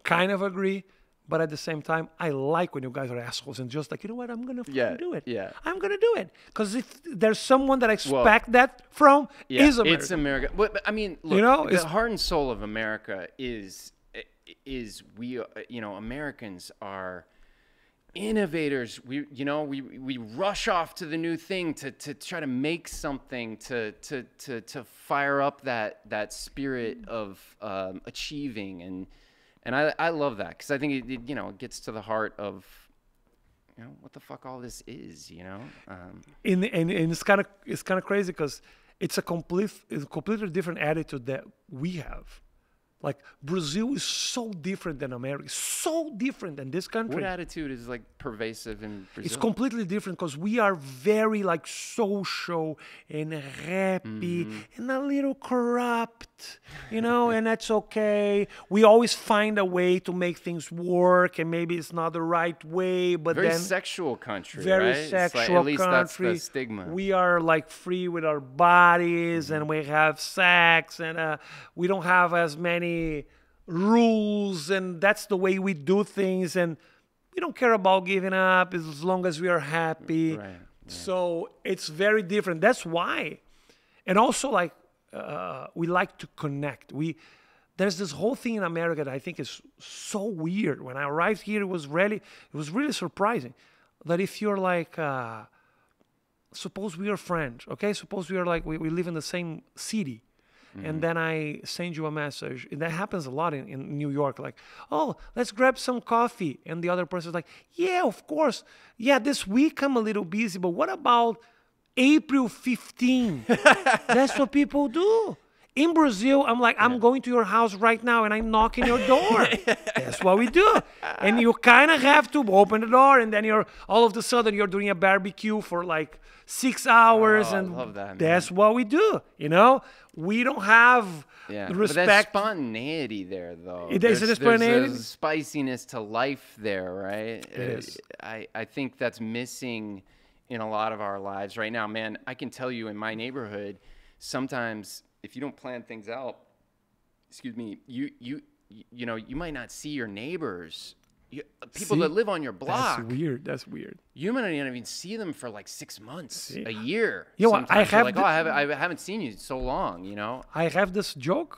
Kind of agree, but at the same time, I like when you guys are assholes and just like, you know what, I'm gonna do it. Yeah. I'm gonna do it, because if there's someone that I expect that from, is America. It's America. But I mean, look, You know, the heart and soul of America is we. Americans are innovators. We rush off to the new thing to try to make something to fire up that spirit of achieving. And I love that, because I think it gets to the heart of, what the fuck all this is, And it's kind of crazy, because it's a completely different attitude that we have. Like, Brazil is so different than America, so different than this country. What attitude is like pervasive in Brazil? It's completely different, because we are very like social and happy and a little corrupt, and that's okay. We always find a way to make things work, and maybe it's not the right way, but very then sexual country, very right? sexual it's like, at least country. That's the stigma. We are like free with our bodies, and we have sex, and we don't have as many rules, and that's the way we do things, and we don't care about giving up as long as we are happy. Right. Yeah. So it's very different. That's why. And also, like, we like to connect. There's this whole thing in America that I think is so weird. When I arrived here, it was really surprising that if you're like, suppose we are friends, okay? Suppose we are like, we live in the same city. And then I send you a message. And that happens a lot in New York. Like, oh, let's grab some coffee. And the other person's like, yeah, of course. Yeah, this week I'm a little busy. But what about April 15? That's what people do. In Brazil, I'm like, I'm going to your house right now and I'm knocking your door. That's what we do. And you kind of have to open the door, and then all of a sudden you're doing a barbecue for like 6 hours. Oh, and I love that, man. That's what we do, We don't have But respect. that spontaneity there, though. There's a spontaneity? There's a spiciness to life there, right? It is. I think that's missing in a lot of our lives right now. Man, I can tell you in my neighborhood, sometimes if you don't plan things out, you might not see your neighbors. People that live on your block. That's weird. You might not even see them for like 6 months, a year. You know, sometimes. You're like, I haven't seen you so long, I have this joke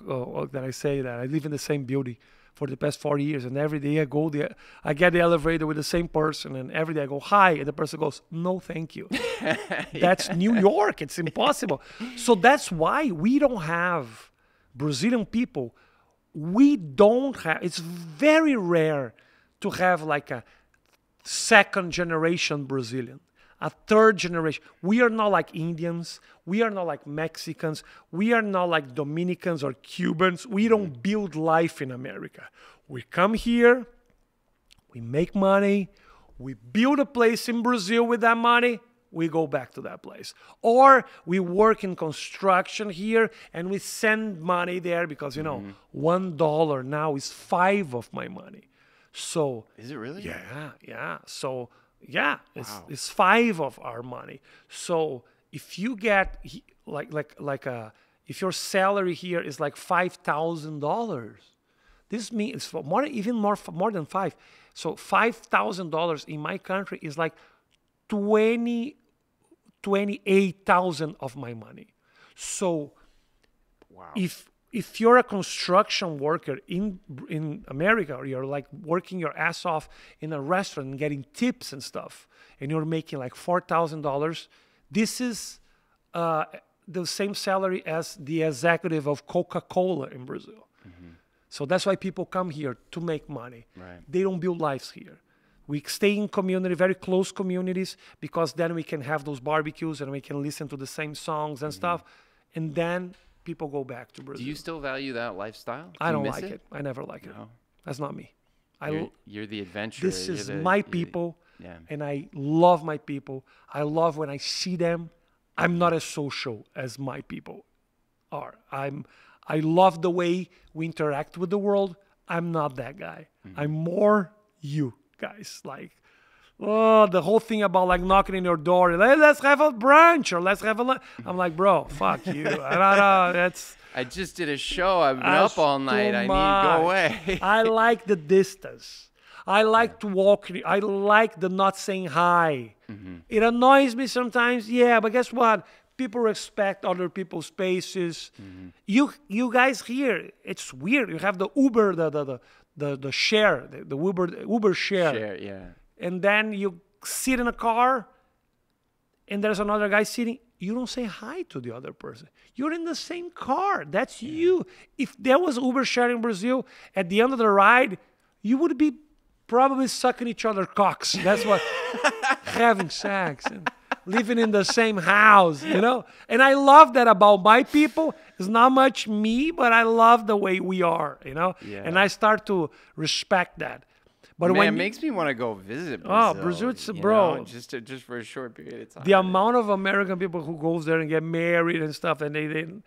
that I say that I live in the same building for the past 40 years, and every day I get the elevator with the same person, and every day I go, hi, and the person goes, no, thank you. That's New York. It's impossible. So that's why we don't have Brazilian people. It's very rare to have like a second generation Brazilian, a third generation. We are not like Indians. We are not like Mexicans. We are not like Dominicans or Cubans. We don't build life in America. We come here, we make money, we build a place in Brazil with that money, we go back to that place. Or we work in construction here and we send money there because, $1 now is 5 of my money. So Is it really? yeah. So yeah, it's 5 of our money. So if you get if your salary here is like $5,000, this means more than 5. So $5,000 in my country is like 28,000 of my money. So Wow. if you're a construction worker in America, or you're like working your ass off in a restaurant and getting tips and stuff, and you're making like $4,000, this is the same salary as the executive of Coca-Cola in Brazil. So that's why people come here to make money. Right. They don't build lives here. We stay in community, very close communities, because then we can have those barbecues and we can listen to the same songs and stuff. And then people go back to Brazil. Do you still value that lifestyle? I Do you don't miss like it. I never like it. No. That's not me. You're the adventurer. This You're is you're my the- people, Yeah. and I love my people. I love when I see them. I'm not as social as my people are. I love the way we interact with the world. I'm not that guy. I'm more you guys. Like, the whole thing about like knocking in your door, hey, let's have a brunch or let's have a lunch. I'm like, bro, fuck you. That's I just did a show. I've been that's up all night. too I need to much. go away. I like the distance. I like to walk. I like the not saying hi. It annoys me sometimes, yeah, but guess what? People respect other people's spaces. You guys here, it's weird. You have the Uber, the share, the Uber share. Share, yeah. And then you sit in a car and there's another guy sitting. You don't say hi to the other person. You're in the same car. That's you. If there was Uber share in Brazil, at the end of the ride, you would be probably sucking each other cocks. That's what, having sex and living in the same house, And I love that about my people. It's not much me, but I love the way we are, Yeah. And I start to respect that. But Man, when it makes me want to go visit Brazil. Oh, Brazil, it's- you bro. know, just for a short period of time. the amount of American people who goes there and get married and stuff, and it's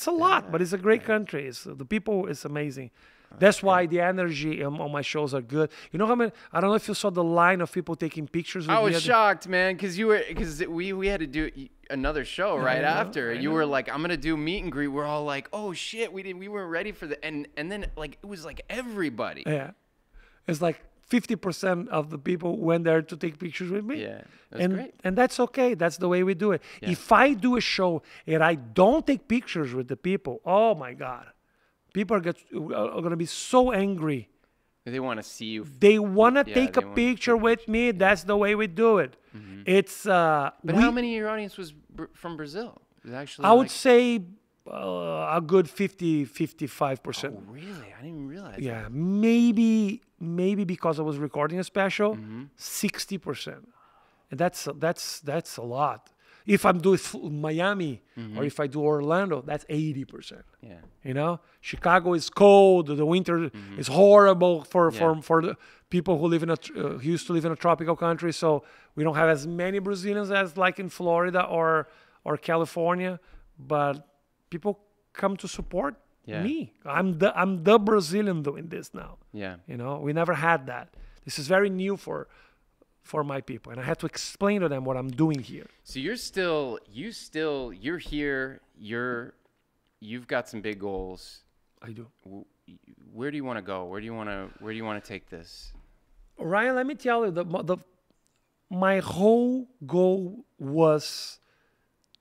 a lot, but it's a great country. The people is amazing. That's why the energy on my shows are good. You know how many? I don't know if you saw the line of people taking pictures. With I me was at the- shocked, man, because we had to do another show right after. You were like, I'm gonna do meet and greet. We're all like, oh shit, we weren't ready for the and then like it was like everybody. Yeah, it's like 50% of the people went there to take pictures with me. Yeah, that's great. And that's okay. That's the way we do it. If I do a show and I don't take pictures with the people, oh my God, people are going to be so angry. They want to see you. They want to Yeah, take they a wanna picture with me. That's the way we do it. It's But how many of your audience was from Brazil? It was actually I would like- say a good 55%. Oh, really? I didn't even realize. Yeah, maybe because I was recording a special, 60%, and that's a lot. If I'm doing Miami or if I do Orlando, that's 80%. Yeah. Chicago is cold. The winter is horrible for the people who live who used to live in a tropical country. So we don't have as many Brazilians as like in Florida or California, but people come to support me. I'm the Brazilian doing this now. Yeah. We never had that. This is very new for my people, and I had to explain to them what I'm doing here. So you're here. You've got some big goals. I do. Where do you want to go? Where do you want to take this? Ryan, let me tell you, my whole goal was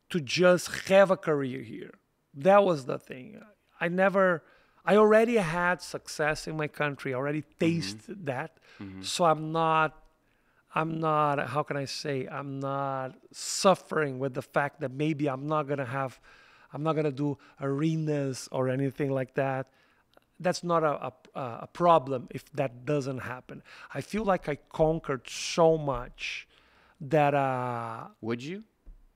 to just have a career here. That was the thing. I already had success in my country. I already tasted that. So I'm not, how can I say, I'm not suffering with the fact that maybe I'm not going to do arenas or anything like that. that's not a problem if that doesn't happen. I feel like I conquered so much that Would you?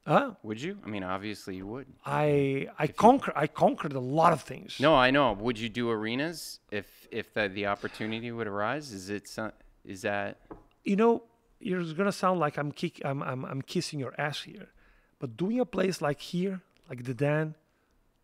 huh? Would you? I mean, obviously you would. I conquered a lot of things. No, I know. Would you do arenas if the opportunity would arise? Is that You know, it's gonna sound like I'm kissing your ass here, but doing a place like here, like the Dan,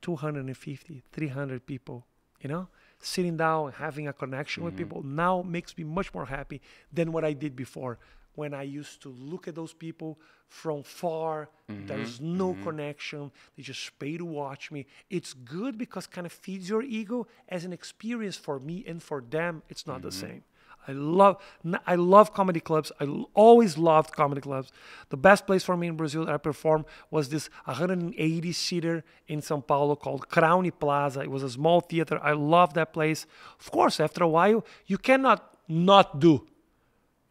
250, 300 people, you know, sitting down and having a connection with people now makes me much more happy than what I did before. When I used to look at those people from far, there's no connection. They just pay to watch me. It's good because kind of feeds your ego. As an experience for me and for them, it's not the same. I love comedy clubs. Always loved comedy clubs. The best place for me in Brazil that I performed was this 180-seater in São Paulo called Crown Plaza. It was a small theater. I loved that place. Of course, after a while, you cannot not do.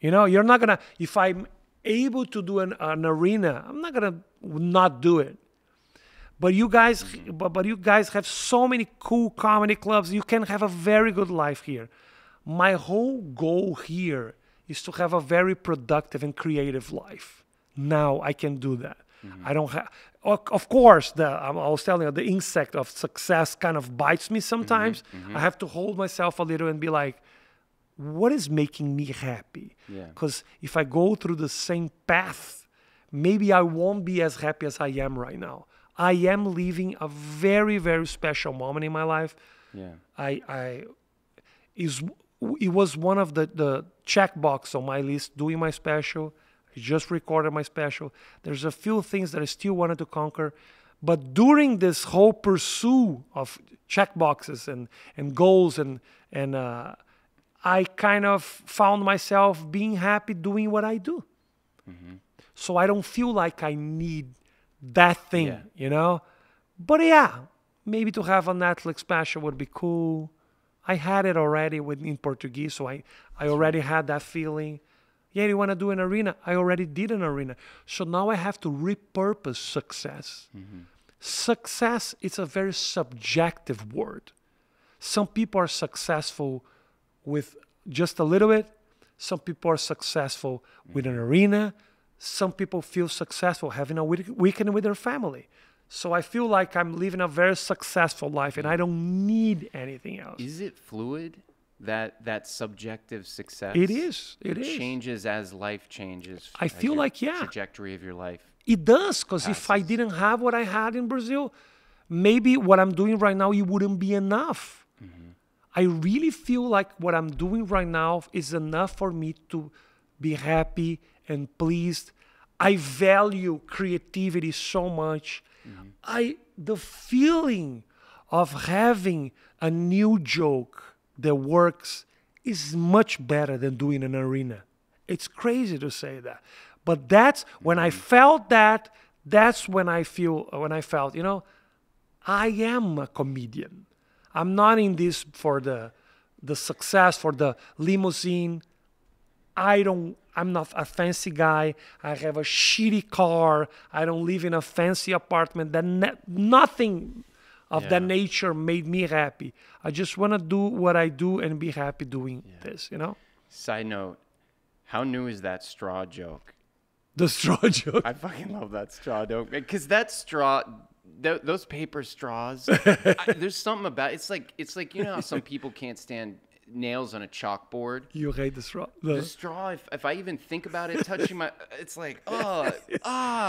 You know, you're not gonna. If I'm able to do an arena, I'm not gonna not do it. But you guys, but you guys have so many cool comedy clubs. You can have a very good life here. My whole goal here is to have a very productive and creative life. Now I can do that. I don't have. Of course, I was telling you, the insect of success kind of bites me sometimes. I have to hold myself a little and be like, what is making me happy? Because if I go through the same path, maybe I won't be as happy as I am right now. I am living a very, very special moment in my life. It was one of the checkbox on my list, doing my special. I just recorded my special. There's a few things that I still wanted to conquer. But during this whole pursuit of checkboxes and goals and I kind of found myself being happy doing what I do. So I don't feel like I need that thing, you know? But yeah, maybe to have a Netflix special would be cool. I had it already in Portuguese, so I already had that feeling. Yeah, you want to do an arena? I already did an arena. So now I have to repurpose success. Success is a very subjective word. Some people are successful with just a little bit. Some people are successful with an arena. Some people feel successful having a weekend with their family. So I feel like I'm living a very successful life and I don't need anything else. Is it fluid, that subjective success? It is. It is. Changes as life changes. I feel like, trajectory of your life. It does, because if I didn't have what I had in Brazil, maybe what I'm doing right now, it wouldn't be enough. I really feel like what I'm doing right now is enough for me to be happy and pleased. I value creativity so much. The feeling of having a new joke that works is much better than doing an arena. It's crazy to say that. But that's when I felt that, that's when I felt, you know, I am a comedian. I'm not in this for the success, for the limousine. I'm not a fancy guy. I have a shitty car. I don't live in a fancy apartment. Nothing of that nature made me happy. I just want to do what I do and be happy doing this, you know? Side note, how new is that straw joke? The straw joke? I fucking love that straw joke. Because that straw... those paper straws, there's something about it's like you know how some people can't stand nails on a chalkboard. You hate the straw. The straw, if I even think about it touching my, it's like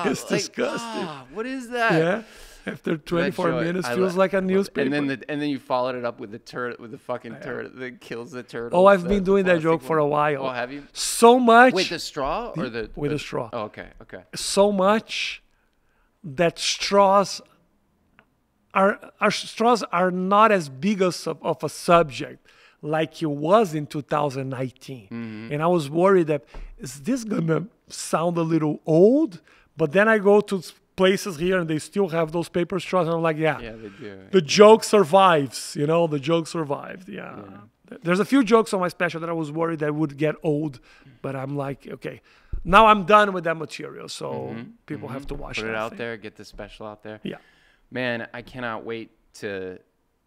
it's disgusting. What is that? Yeah. After 24 minutes, feels like a newspaper. And then you followed it up with the fucking turtle that kills the turtle. Oh, I've been doing that joke for a while. Oh, have you? So much. Wait, the straw or with the straw? Oh, okay. So much that straws are not as big of a subject like it was in 2019. And I was worried that, is this gonna sound a little old? But then I go to places here and they still have those paper straws and I'm like, yeah they do. The joke survives, you know, the joke survived. There's a few jokes on my special that I was worried that would get old, but I'm like, okay, now I'm done with that material, so people have to watch Put it out there, get the special out there. Yeah. Man, I cannot wait to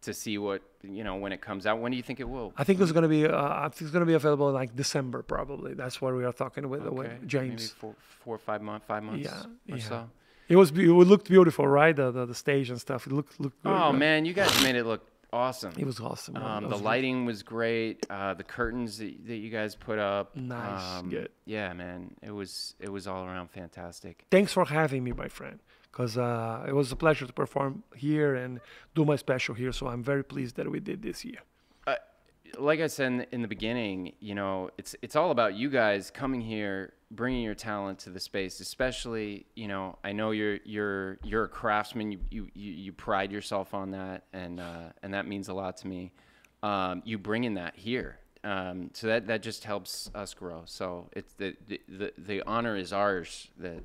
to see what, when it comes out. When do you think it will? I think it's gonna be. I think it's gonna be available in like December probably. That's what we are talking with James. Maybe 4 or 5 months. 5 months. Or so. It looked beautiful, right? The stage and stuff. It looked good. Oh man, you guys made it look awesome. It was awesome. The lighting was great. The curtains that you guys put up. Nice. Good. Yeah, man. It was all around fantastic. Thanks for having me, my friend. Because it was a pleasure to perform here and do my special here. So I'm very pleased that we did this year. Like I said in the beginning, it's all about you guys coming here, bringing your talent to the space. Especially, I know you're a craftsman. You pride yourself on that, and that means a lot to me. You bringing that here, so that just helps us grow. So it's the honor is ours that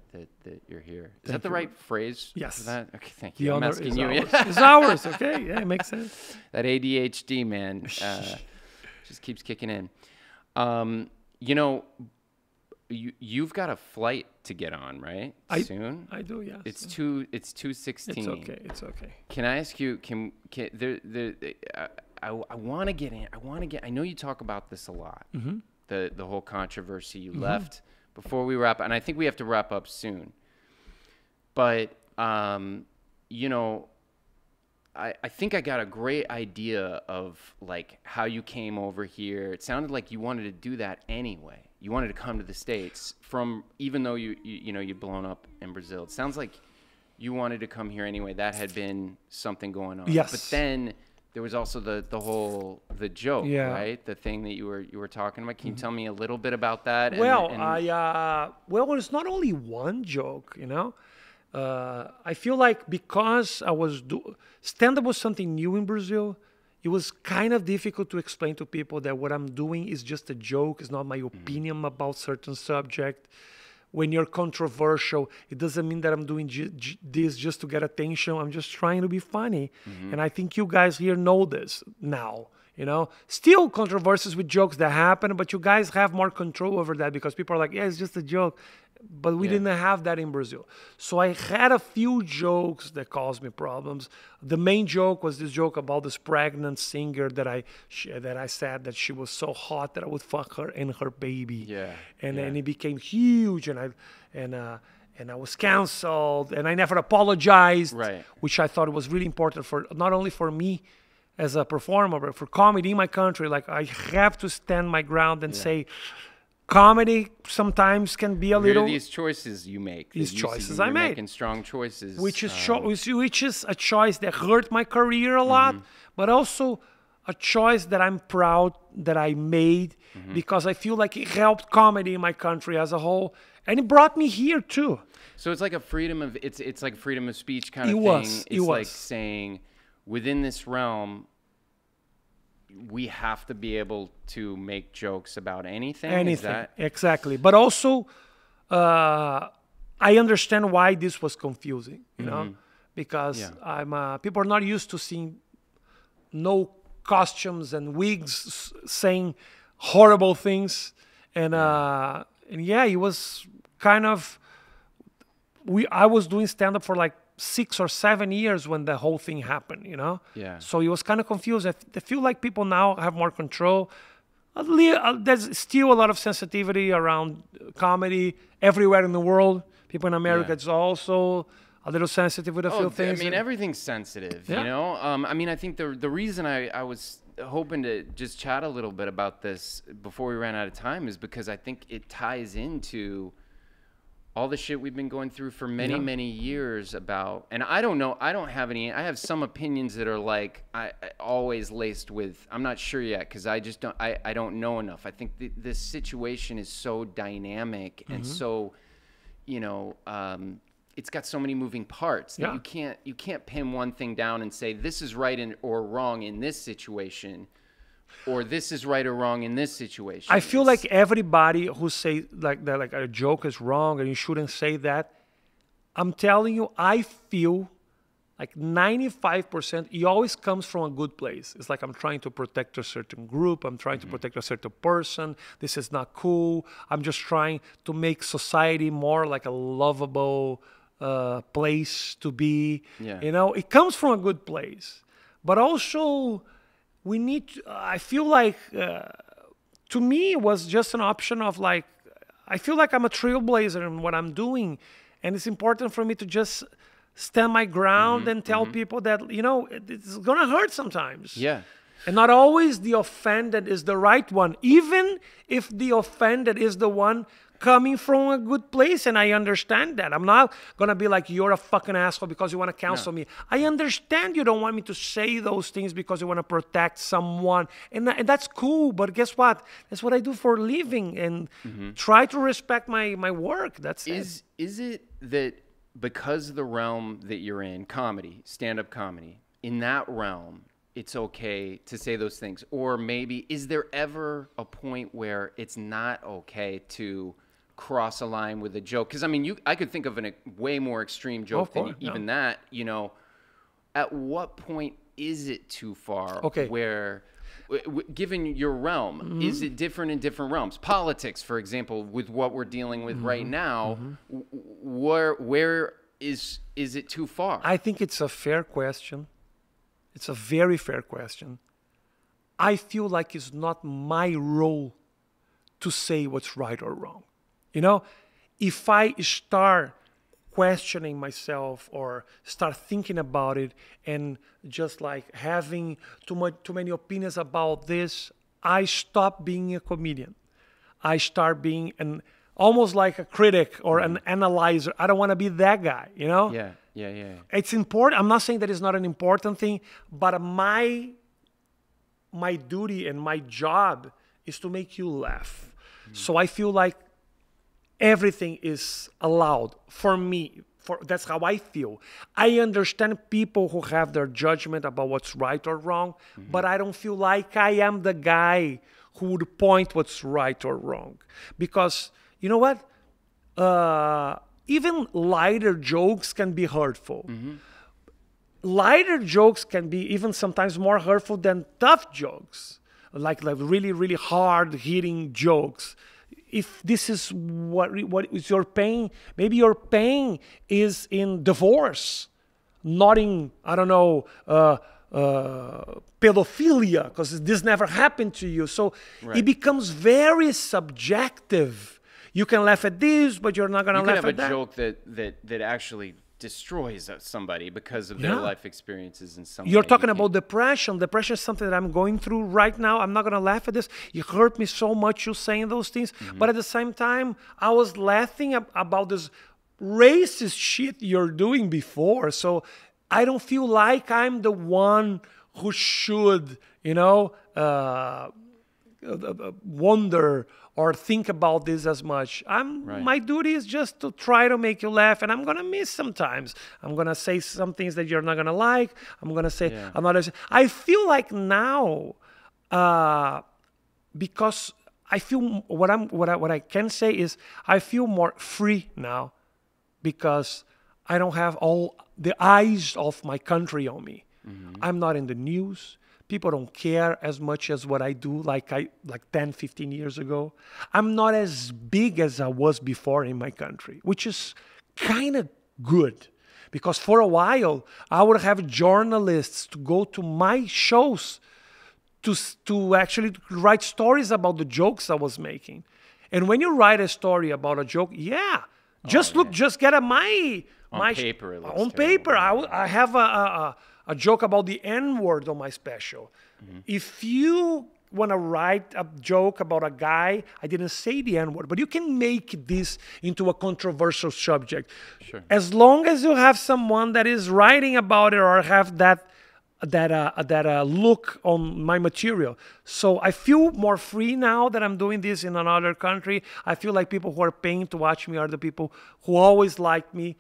you're here. Is that the right phrase? Yes. For that? Okay, thank you. The I'm honor asking is you. ours. It's ours. Okay. Yeah, it makes sense. That ADHD, man, just keeps kicking in. You've got a flight to get on, right? Soon. I do. Yes. It's 2:16. It's okay. Can I ask you? I want to get in. I know you talk about this a lot. Mm-hmm. The whole controversy. You left before we wrap, and I think we have to wrap up soon. But I think I got a great idea of like how you came over here. It sounded like you wanted to do that anyway. You wanted to come to the States even though you'd blown up in Brazil. It sounds like you wanted to come here anyway. That had been something going on. Yes. But then there was also the joke, right? The thing that you were talking about. Can you tell me a little bit about that? Well, it's not only one joke, I feel like because I was stand-up was something new in Brazil, it was kind of difficult to explain to people that what I'm doing is just a joke. It's not my opinion about certain subject. When you're controversial, it doesn't mean that I'm doing this just to get attention. I'm just trying to be funny. And I think you guys here know this now. Still controversies with jokes that happen, but you guys have more control over that because people are like, yeah, it's just a joke. But we didn't have that in Brazil. So I had a few jokes that caused me problems. The main joke was this joke about this pregnant singer that I said that she was so hot that I would fuck her and her baby. Yeah. And it became huge, and I was canceled, and I never apologized. Right. Which I thought was really important for not only for me as a performer, but for comedy in my country. Like I have to stand my ground and say, comedy sometimes can be a little. These choices you make. These choices I made. Making strong choices. Which is a choice that hurt my career a lot, but also a choice that I'm proud that I made because I feel like it helped comedy in my country as a whole, and it brought me here too. So it's like a freedom of it's like freedom of speech kind of thing. It's like saying within this realm, we have to be able to make jokes about anything. Exactly. But also, I understand why this was confusing, because people are not used to seeing no costumes and wigs saying horrible things. And it was kind of, I was doing stand-up for like 6 or 7 years when the whole thing happened, Yeah. So it was kind of confused. I feel like people now have more control. There's still a lot of sensitivity around comedy everywhere in the world. People in America, it's also a little sensitive with a few things. I mean, everything's sensitive, I think the reason I was hoping to just chat a little bit about this before we ran out of time is because I think it ties into all the shit we've been going through for many, many years about, and I don't know, I have some opinions that are like, I always laced with, I'm not sure yet, because I don't know enough. I think this situation is so dynamic and so, it's got so many moving parts that you can't pin one thing down and say, this is right or wrong in this situation, or this is right or wrong in this situation. I feel like everybody who say like that, like a joke is wrong and you shouldn't say that. I'm telling you, I feel like 95%, it always comes from a good place. It's like I'm trying to protect a certain group. I'm trying to protect a certain person. This is not cool. I'm just trying to make society more like a lovable place to be. Yeah. It comes from a good place. but also we need to, I feel like to me it was just an option of like, I feel like I'm a trailblazer in what I'm doing, and it's important for me to just stand my ground and tell people that, you know, it's gonna hurt sometimes. Yeah. And not always the offended is the right one, even if the offended is the one coming from a good place. And I understand that. I'm not going to be like, you're a fucking asshole because you want to counsel me. I understand you don't want me to say those things because you want to protect someone. And that's cool. But guess what? That's what I do for a living. And try to respect my work. That's it. Is it that because the realm that you're in, comedy, stand-up comedy, in that realm, it's okay to say those things? Or maybe, is there ever a point where it's not okay to cross a line with a joke? Because I mean, I could think of a way more extreme joke than even that. You know, at what point is it too far? Okay. Where, given your realm, is it different in different realms? Politics, for example, with what we're dealing with right now, where is it too far? I think it's a fair question. It's a very fair question. I feel like it's not my role to say what's right or wrong. You know, if I start questioning myself or start thinking about it and just like having too many opinions about this, I stop being a comedian. I start being almost like a critic or an analyzer. I don't want to be that guy, you know? Yeah. It's important. I'm not saying that it's not an important thing, but my duty and my job is to make you laugh. So I feel like everything is allowed for me. That's how I feel. I understand people who have their judgment about what's right or wrong, but I don't feel like I am the guy who would point what's right or wrong. Because, you know what? Even lighter jokes can be hurtful. Lighter jokes can be even sometimes more hurtful than tough jokes, like really, really hard-hitting jokes. If this is what is your pain, maybe your pain is in divorce, not in, I don't know, pedophilia, because this never happened to you. So it becomes very subjective. You can laugh at this, but you're not going to laugh at that. You can have a joke that actually destroys somebody because of their life experiences in some way. You're talking about depression. Depression is something that I'm going through right now. I'm not going to laugh at this. You hurt me so much, you saying those things. But at the same time, I was laughing about this racist shit you're doing before. So I don't feel like I'm the one who should, you know, wonder or think about this as much. My duty is just to try to make you laugh, and I'm gonna miss sometimes. I'm gonna say some things that you're not gonna like. I'm gonna say another. I feel like now, because I feel what I can say is I feel more free now, because I don't have all the eyes of my country on me. I'm not in the news. People don't care as much as what I do like 10, 15 years ago. I'm not as big as I was before in my country, which is kind of good. Because for a while, I would have journalists to go to my shows to actually write stories about the jokes I was making. And when you write a story about a joke, just get my paper. On paper, I have a joke about the N-word on my special. If you want to write a joke about a guy, I didn't say the N-word, but you can make this into a controversial subject. Sure. As long as you have someone that is writing about it or have that look on my material. So I feel more free now that I'm doing this in another country. I feel like people who are paying to watch me are the people who always like me.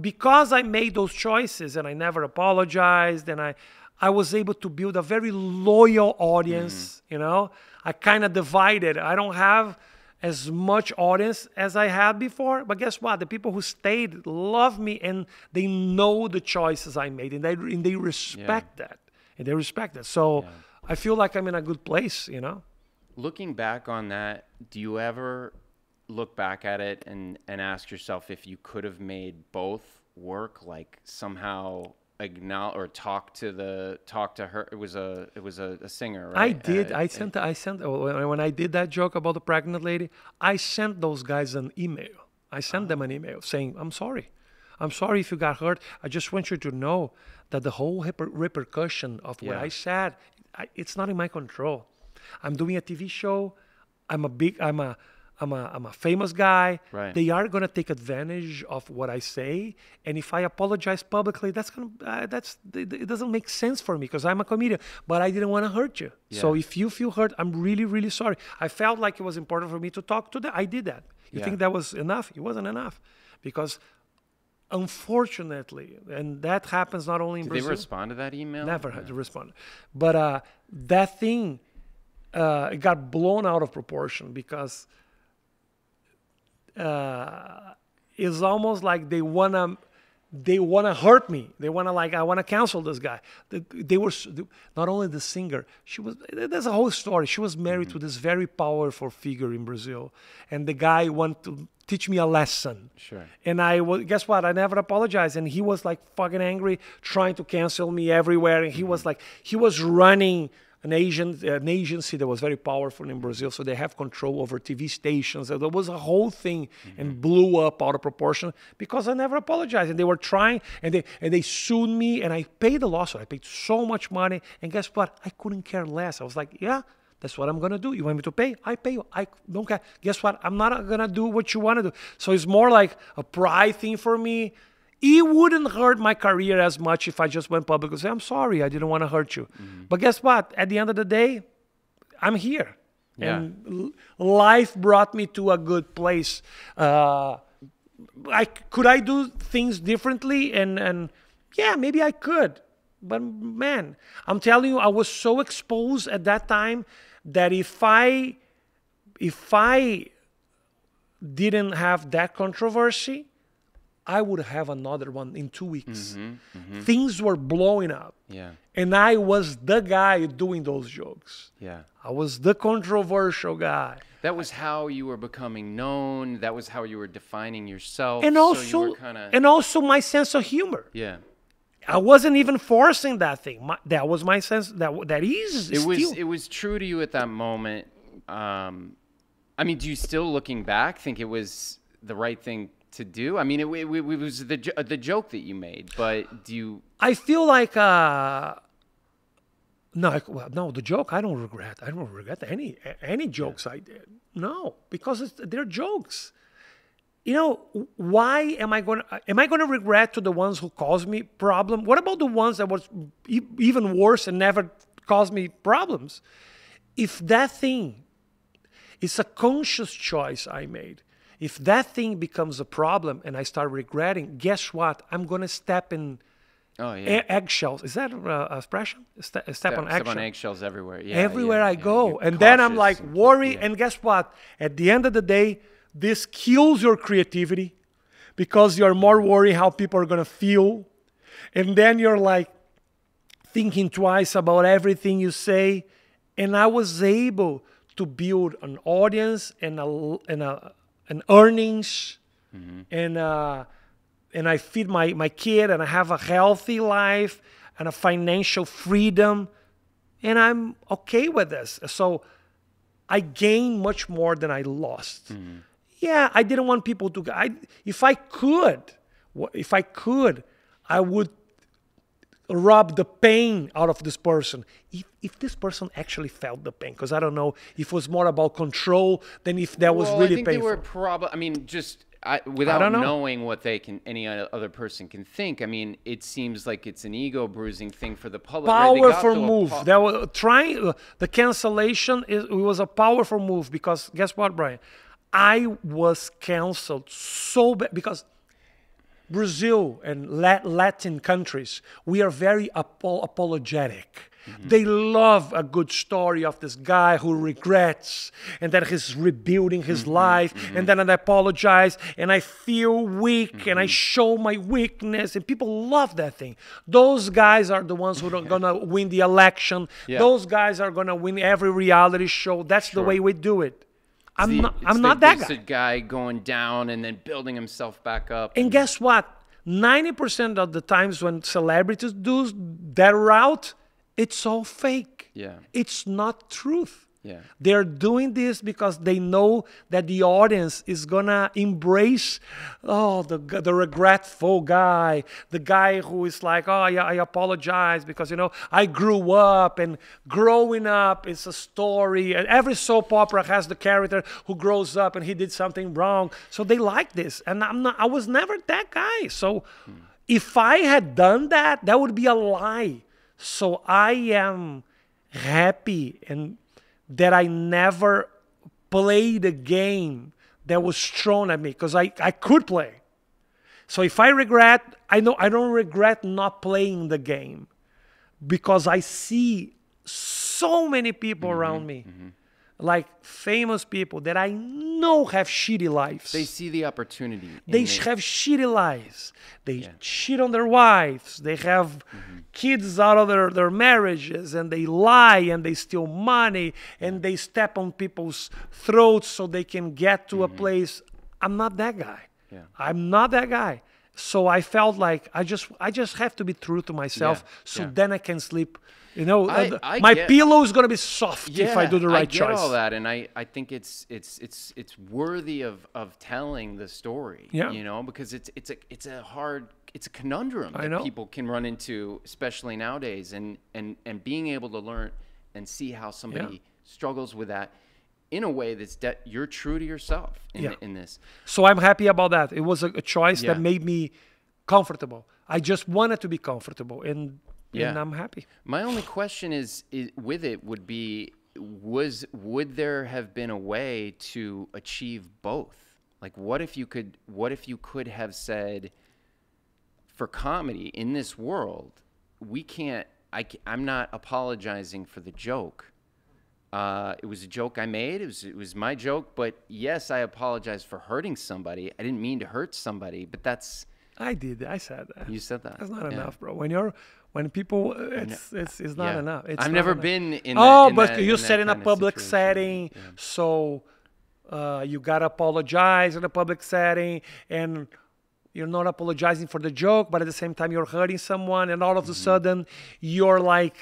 Because I made those choices and I never apologized, and I was able to build a very loyal audience, you know. I kind of divided. I don't have as much audience as I had before, but guess what? The people who stayed love me, and they know the choices I made, and they respect that. And they respect that. So I feel like I'm in a good place, you know. Looking back on that, do you ever look back at it and ask yourself if you could have made both work, like somehow acknowledge or talk to her? It was a singer, right? I did. I sent. When I did that joke about the pregnant lady, I sent those guys an email. I sent them an email saying, "I'm sorry. I'm sorry if you got hurt. I just want you to know that the whole repercussion of what I said, it's not in my control. I'm doing a TV show. I'm a famous guy. Right. They are gonna take advantage of what I say, and if I apologize publicly, it doesn't make sense for me because I'm a comedian. But I didn't want to hurt you. So if you feel hurt, I'm really, really sorry. I felt like it was important for me to talk to them. I did that. You think that was enough? It wasn't enough, because unfortunately, and that happens not only in Brazil. Did they respond to that email? Never had to respond, but that thing it got blown out of proportion because. It's almost like they wanna hurt me. They wanna I wanna cancel this guy. They were not only the singer. There's a whole story. She was married to this very powerful figure in Brazil, and the guy wanted to teach me a lesson. Sure. And guess what? I never apologized, and he was like fucking angry, trying to cancel me everywhere. And he was running an agency that was very powerful in Brazil, so they have control over TV stations. There was a whole thing and blew up out of proportion because I never apologized. And they were trying, and they sued me, and I paid the lawsuit. I paid so much money, and guess what? I couldn't care less. I was like, yeah, that's what I'm gonna do. You want me to pay? I pay you. I don't care. Guess what? I'm not gonna do what you want to do. So it's more like a pride thing for me. It wouldn't hurt my career as much if I just went public and said, I'm sorry, I didn't want to hurt you. But guess what? At the end of the day, I'm here. Yeah. And life brought me to a good place. Could I do things differently? And yeah, maybe I could. But man, I'm telling you, I was so exposed at that time that if I didn't have that controversy, I would have another one in 2 weeks. Things were blowing up. Yeah. And I was the guy doing those jokes. Yeah. I was the controversial guy. That was how you were becoming known. That was how you were defining yourself. And so you were and also my sense of humor. Yeah. I wasn't even forcing that thing. That was my sense. It was true to you at that moment. I mean, do you still, looking back, think it was the right thing to do? I mean, it was the joke that you made, but do you? I feel like no, the joke I don't regret. I don't regret any jokes I did. No, because they're jokes. You know, why am I going to regret to the ones who caused me problem? What about the ones that was even worse and never caused me problems? If that thing is a conscious choice I made, if that thing becomes a problem and I start regretting, guess what? I'm going to step in eggshells. Is that an expression? Step on eggshells. Step on eggshells everywhere. Yeah, everywhere I go. And then I'm like, worry. And guess what? At the end of the day, this kills your creativity because you're more worried how people are going to feel. And then you're like thinking twice about everything you say. And I was able to build an audience and earnings, and I feed my kid, and I have a healthy life and a financial freedom, and I'm okay with this. So I gained much more than I lost. Yeah, I didn't want people to. If I could, I would rub the pain out of this person. If this person actually felt the pain, because I don't know if it was more about control than if that was really I think painful. They were probably. I mean, without knowing what any other person can think. I mean, it seems like it's an ego bruising thing for the public. Powerful move. They were trying the cancellation. It was a powerful move because guess what, Brian? I was canceled so bad because Brazil and Latin countries, we are very apologetic. They love a good story of this guy who regrets and that he's rebuilding his life and then I apologize and I feel weak and I show my weakness and people love that thing. Those guys are the ones who are going to win the election. Yeah. Those guys are going to win every reality show. That's the way we do it. I'm not that guy. It's a guy going down and then building himself back up. And guess what? 90% of the times when celebrities do that route, it's all fake. Yeah. It's not truth. Yeah. They're doing this because they know that the audience is gonna embrace, the regretful guy, the guy who is like, oh yeah, I apologize because I grew up, and growing up is a story. And every soap opera has the character who grows up and he did something wrong. So they like this, and I was never that guy. So if I had done that, that would be a lie. So I am happy and that I never played a game that was thrown at me, because I could play. So if I regret, I don't regret not playing the game, because I see so many people around me, like famous people that I know have shitty lives. They see the opportunity. They have shitty lives. They cheat on their wives. They have kids out of their marriages, and they lie, and they steal money, and they step on people's throats so they can get to a place. I'm not that guy. Yeah. I'm not that guy. So I felt like I just have to be true to myself, so then I can sleep. My pillow is gonna be soft if I do the right choice. I get all that, and I think it's worthy of telling the story. Yeah. Because it's a conundrum that people can run into, especially nowadays, and being able to learn and see how somebody struggles with that in a way that's you're true to yourself in this. So I'm happy about that. It was a choice that made me comfortable. I just wanted to be comfortable, and I'm happy. My only question is with it would be, would there have been a way to achieve both? Like, what if you could have said, for comedy in this world, I'm not apologizing for the joke. It was a joke I made. It was my joke, but yes, I apologize for hurting somebody. I didn't mean to hurt somebody, but that's. I did. I said that. You said that. That's not enough, bro. When people, it's not enough. I've never been in. But you said in a public setting, so you gotta apologize in a public setting, and you're not apologizing for the joke, but at the same time you're hurting someone, and all of a sudden you're like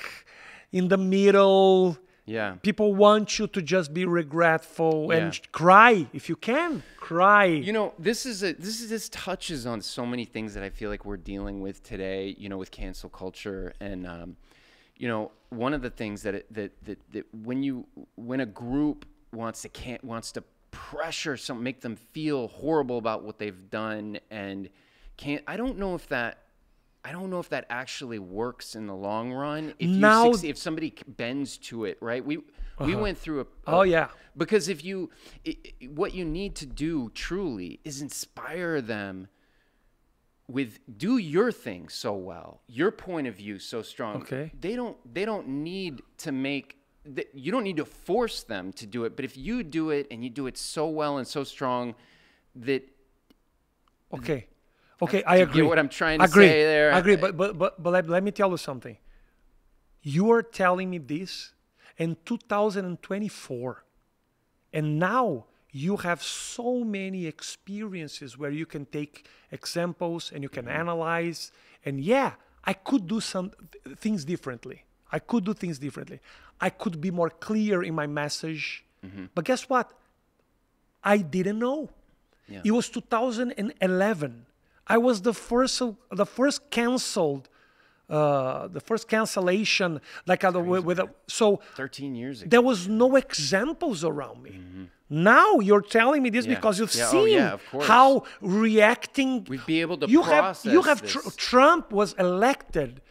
in the middle. Yeah. People want you to just be regretful and cry if you can. Cry. This touches on so many things that I feel like we're dealing with today, with cancel culture. And one of the things that when a group wants to pressure make them feel horrible about what they've done, and I don't know if that actually works in the long run. If somebody bends to it, right? We went through because what you need to do truly is inspire them with, do your thing so well, your point of view so strong. Okay. They don't need to you don't need to force them to do it, but if you do it and you do it so well and so strong that. Okay, I agree. You get what I'm trying to say there? I agree, but let me tell you something. You are telling me this in 2024, and now you have so many experiences where you can take examples and you can analyze. And I could do some things differently. I could be more clear in my message. But guess what? I didn't know. Yeah. It was 2011. I was the first canceled, the first cancellation, like so 13 years ago. There was no examples around me. Now you're telling me this because you've seen how reacting. We'd be able to process. You have Trump was elected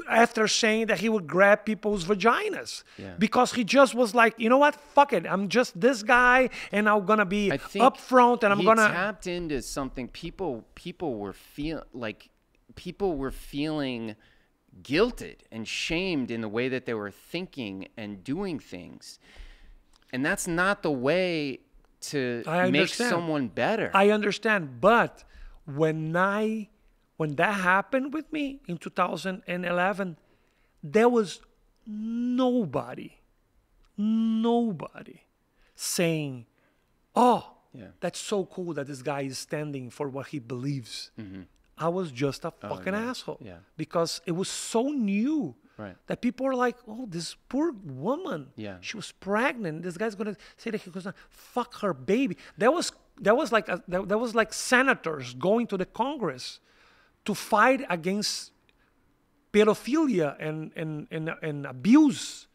after saying that he would grab people's vaginas because he just was like, you know what, fuck it, I'm just this guy, and I'm gonna be upfront, and I'm gonna. He tapped into something. People were feeling guilted and shamed in the way that they were thinking and doing things, and that's not the way to make someone better. I understand, but when that happened with me in 2011, there was nobody saying, oh, that's so cool that this guy is standing for what he believes. I was just a fucking asshole. Yeah. Because it was so new. Right. That people are like, oh, this poor woman. Yeah. She was pregnant. This guy's gonna say that he was gonna fuck her baby. That was like senators going to the Congress to fight against pedophilia and abuse,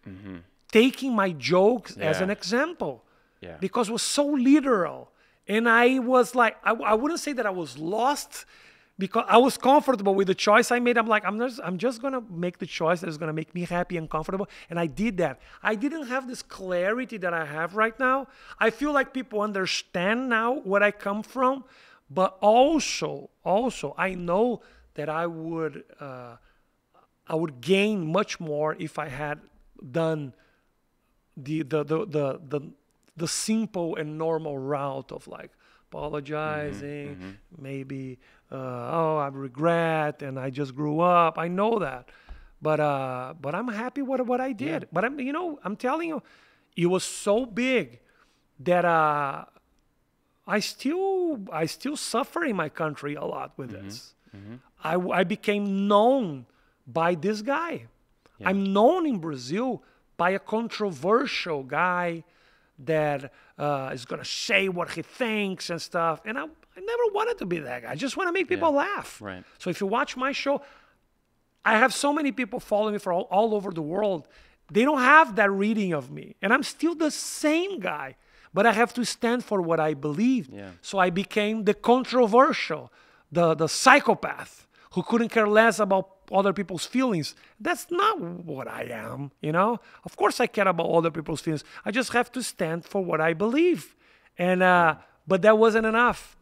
taking my jokes as an example. Yeah. Because it was so literal. And I was like, I wouldn't say that I was lost, because I was comfortable with the choice I made. I'm like, I'm just going to make the choice that is going to make me happy and comfortable. And I did that. I didn't have this clarity that I have right now. I feel like people understand now where I come from. But also, I know that I would gain much more if I had done the simple and normal route of like apologizing, maybe, I regret and I just grew up. I know that, but I'm happy with what I did. Yeah. But I'm telling you, it was so big that I still suffer in my country a lot with this. I became known by this guy. Yeah. I'm known in Brazil by a controversial guy that is going to say what he thinks and stuff. And I never wanted to be that guy. I just want to make people laugh. Right. So if you watch my show, I have so many people following me from all over the world. They don't have that reading of me. And I'm still the same guy. But I have to stand for what I believed. Yeah. So I became the controversial, the psychopath who couldn't care less about other people's feelings. That's not what I am, Of course I care about other people's feelings. I just have to stand for what I believe. And but that wasn't enough.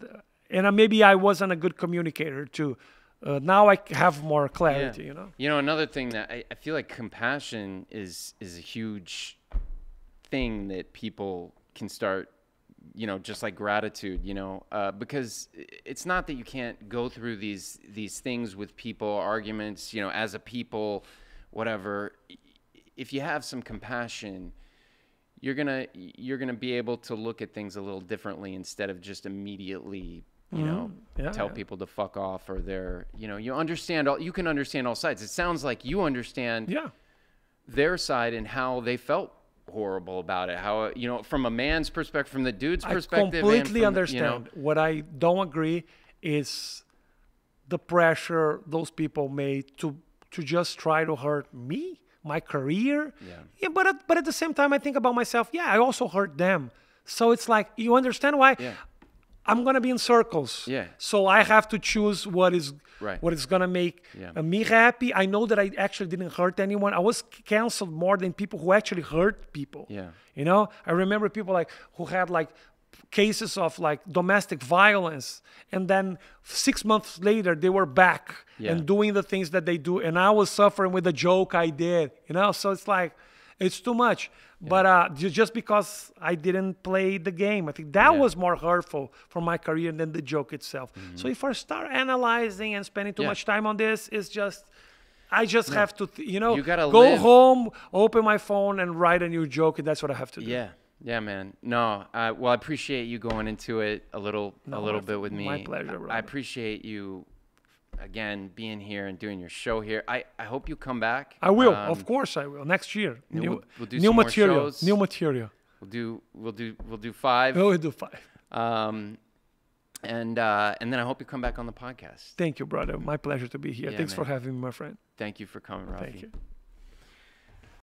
And maybe I wasn't a good communicator too. Now I have more clarity, Another thing that I feel like compassion is a huge thing that people can start, just like gratitude, because it's not that you can't go through these things with people, arguments, as a people, whatever. If you have some compassion, you're gonna be able to look at things a little differently instead of just immediately, tell people to fuck off, or you can understand all sides. It sounds like you understand their side and how they felt horrible about it, how from a man's perspective, from the dude's perspective. I completely understand. What I don't agree is the pressure those people made to just try to hurt me, my career. But at the same time, I think about myself. I also hurt them. So it's like, you understand why I'm gonna be in circles. So I have to choose what is gonna make me happy. I know that I actually didn't hurt anyone. I was canceled more than people who actually hurt people. I remember people who had cases of domestic violence, and then 6 months later they were back and doing the things that they do, and I was suffering with the joke I did. So it's like, it's too much. But just because I didn't play the game, I think that was more hurtful for my career than the joke itself. So if I start analyzing and spending too much time on this, I just have to, you gotta go home, open my phone, and write a new joke, and that's what I have to do. Yeah, man. No, well, I appreciate you going into it a little bit with me. My pleasure, brother. I appreciate you, again, being here and doing your show here. I hope you come back. I will. Of course I will. Next year. We'll do new some material. more shows. New material. We'll do 5. We'll do 5. And then I hope you come back on the podcast. Thank you, brother. My pleasure to be here. Yeah, Thanks for man. having me, my friend. Thank you for coming, Rafi. Thank you.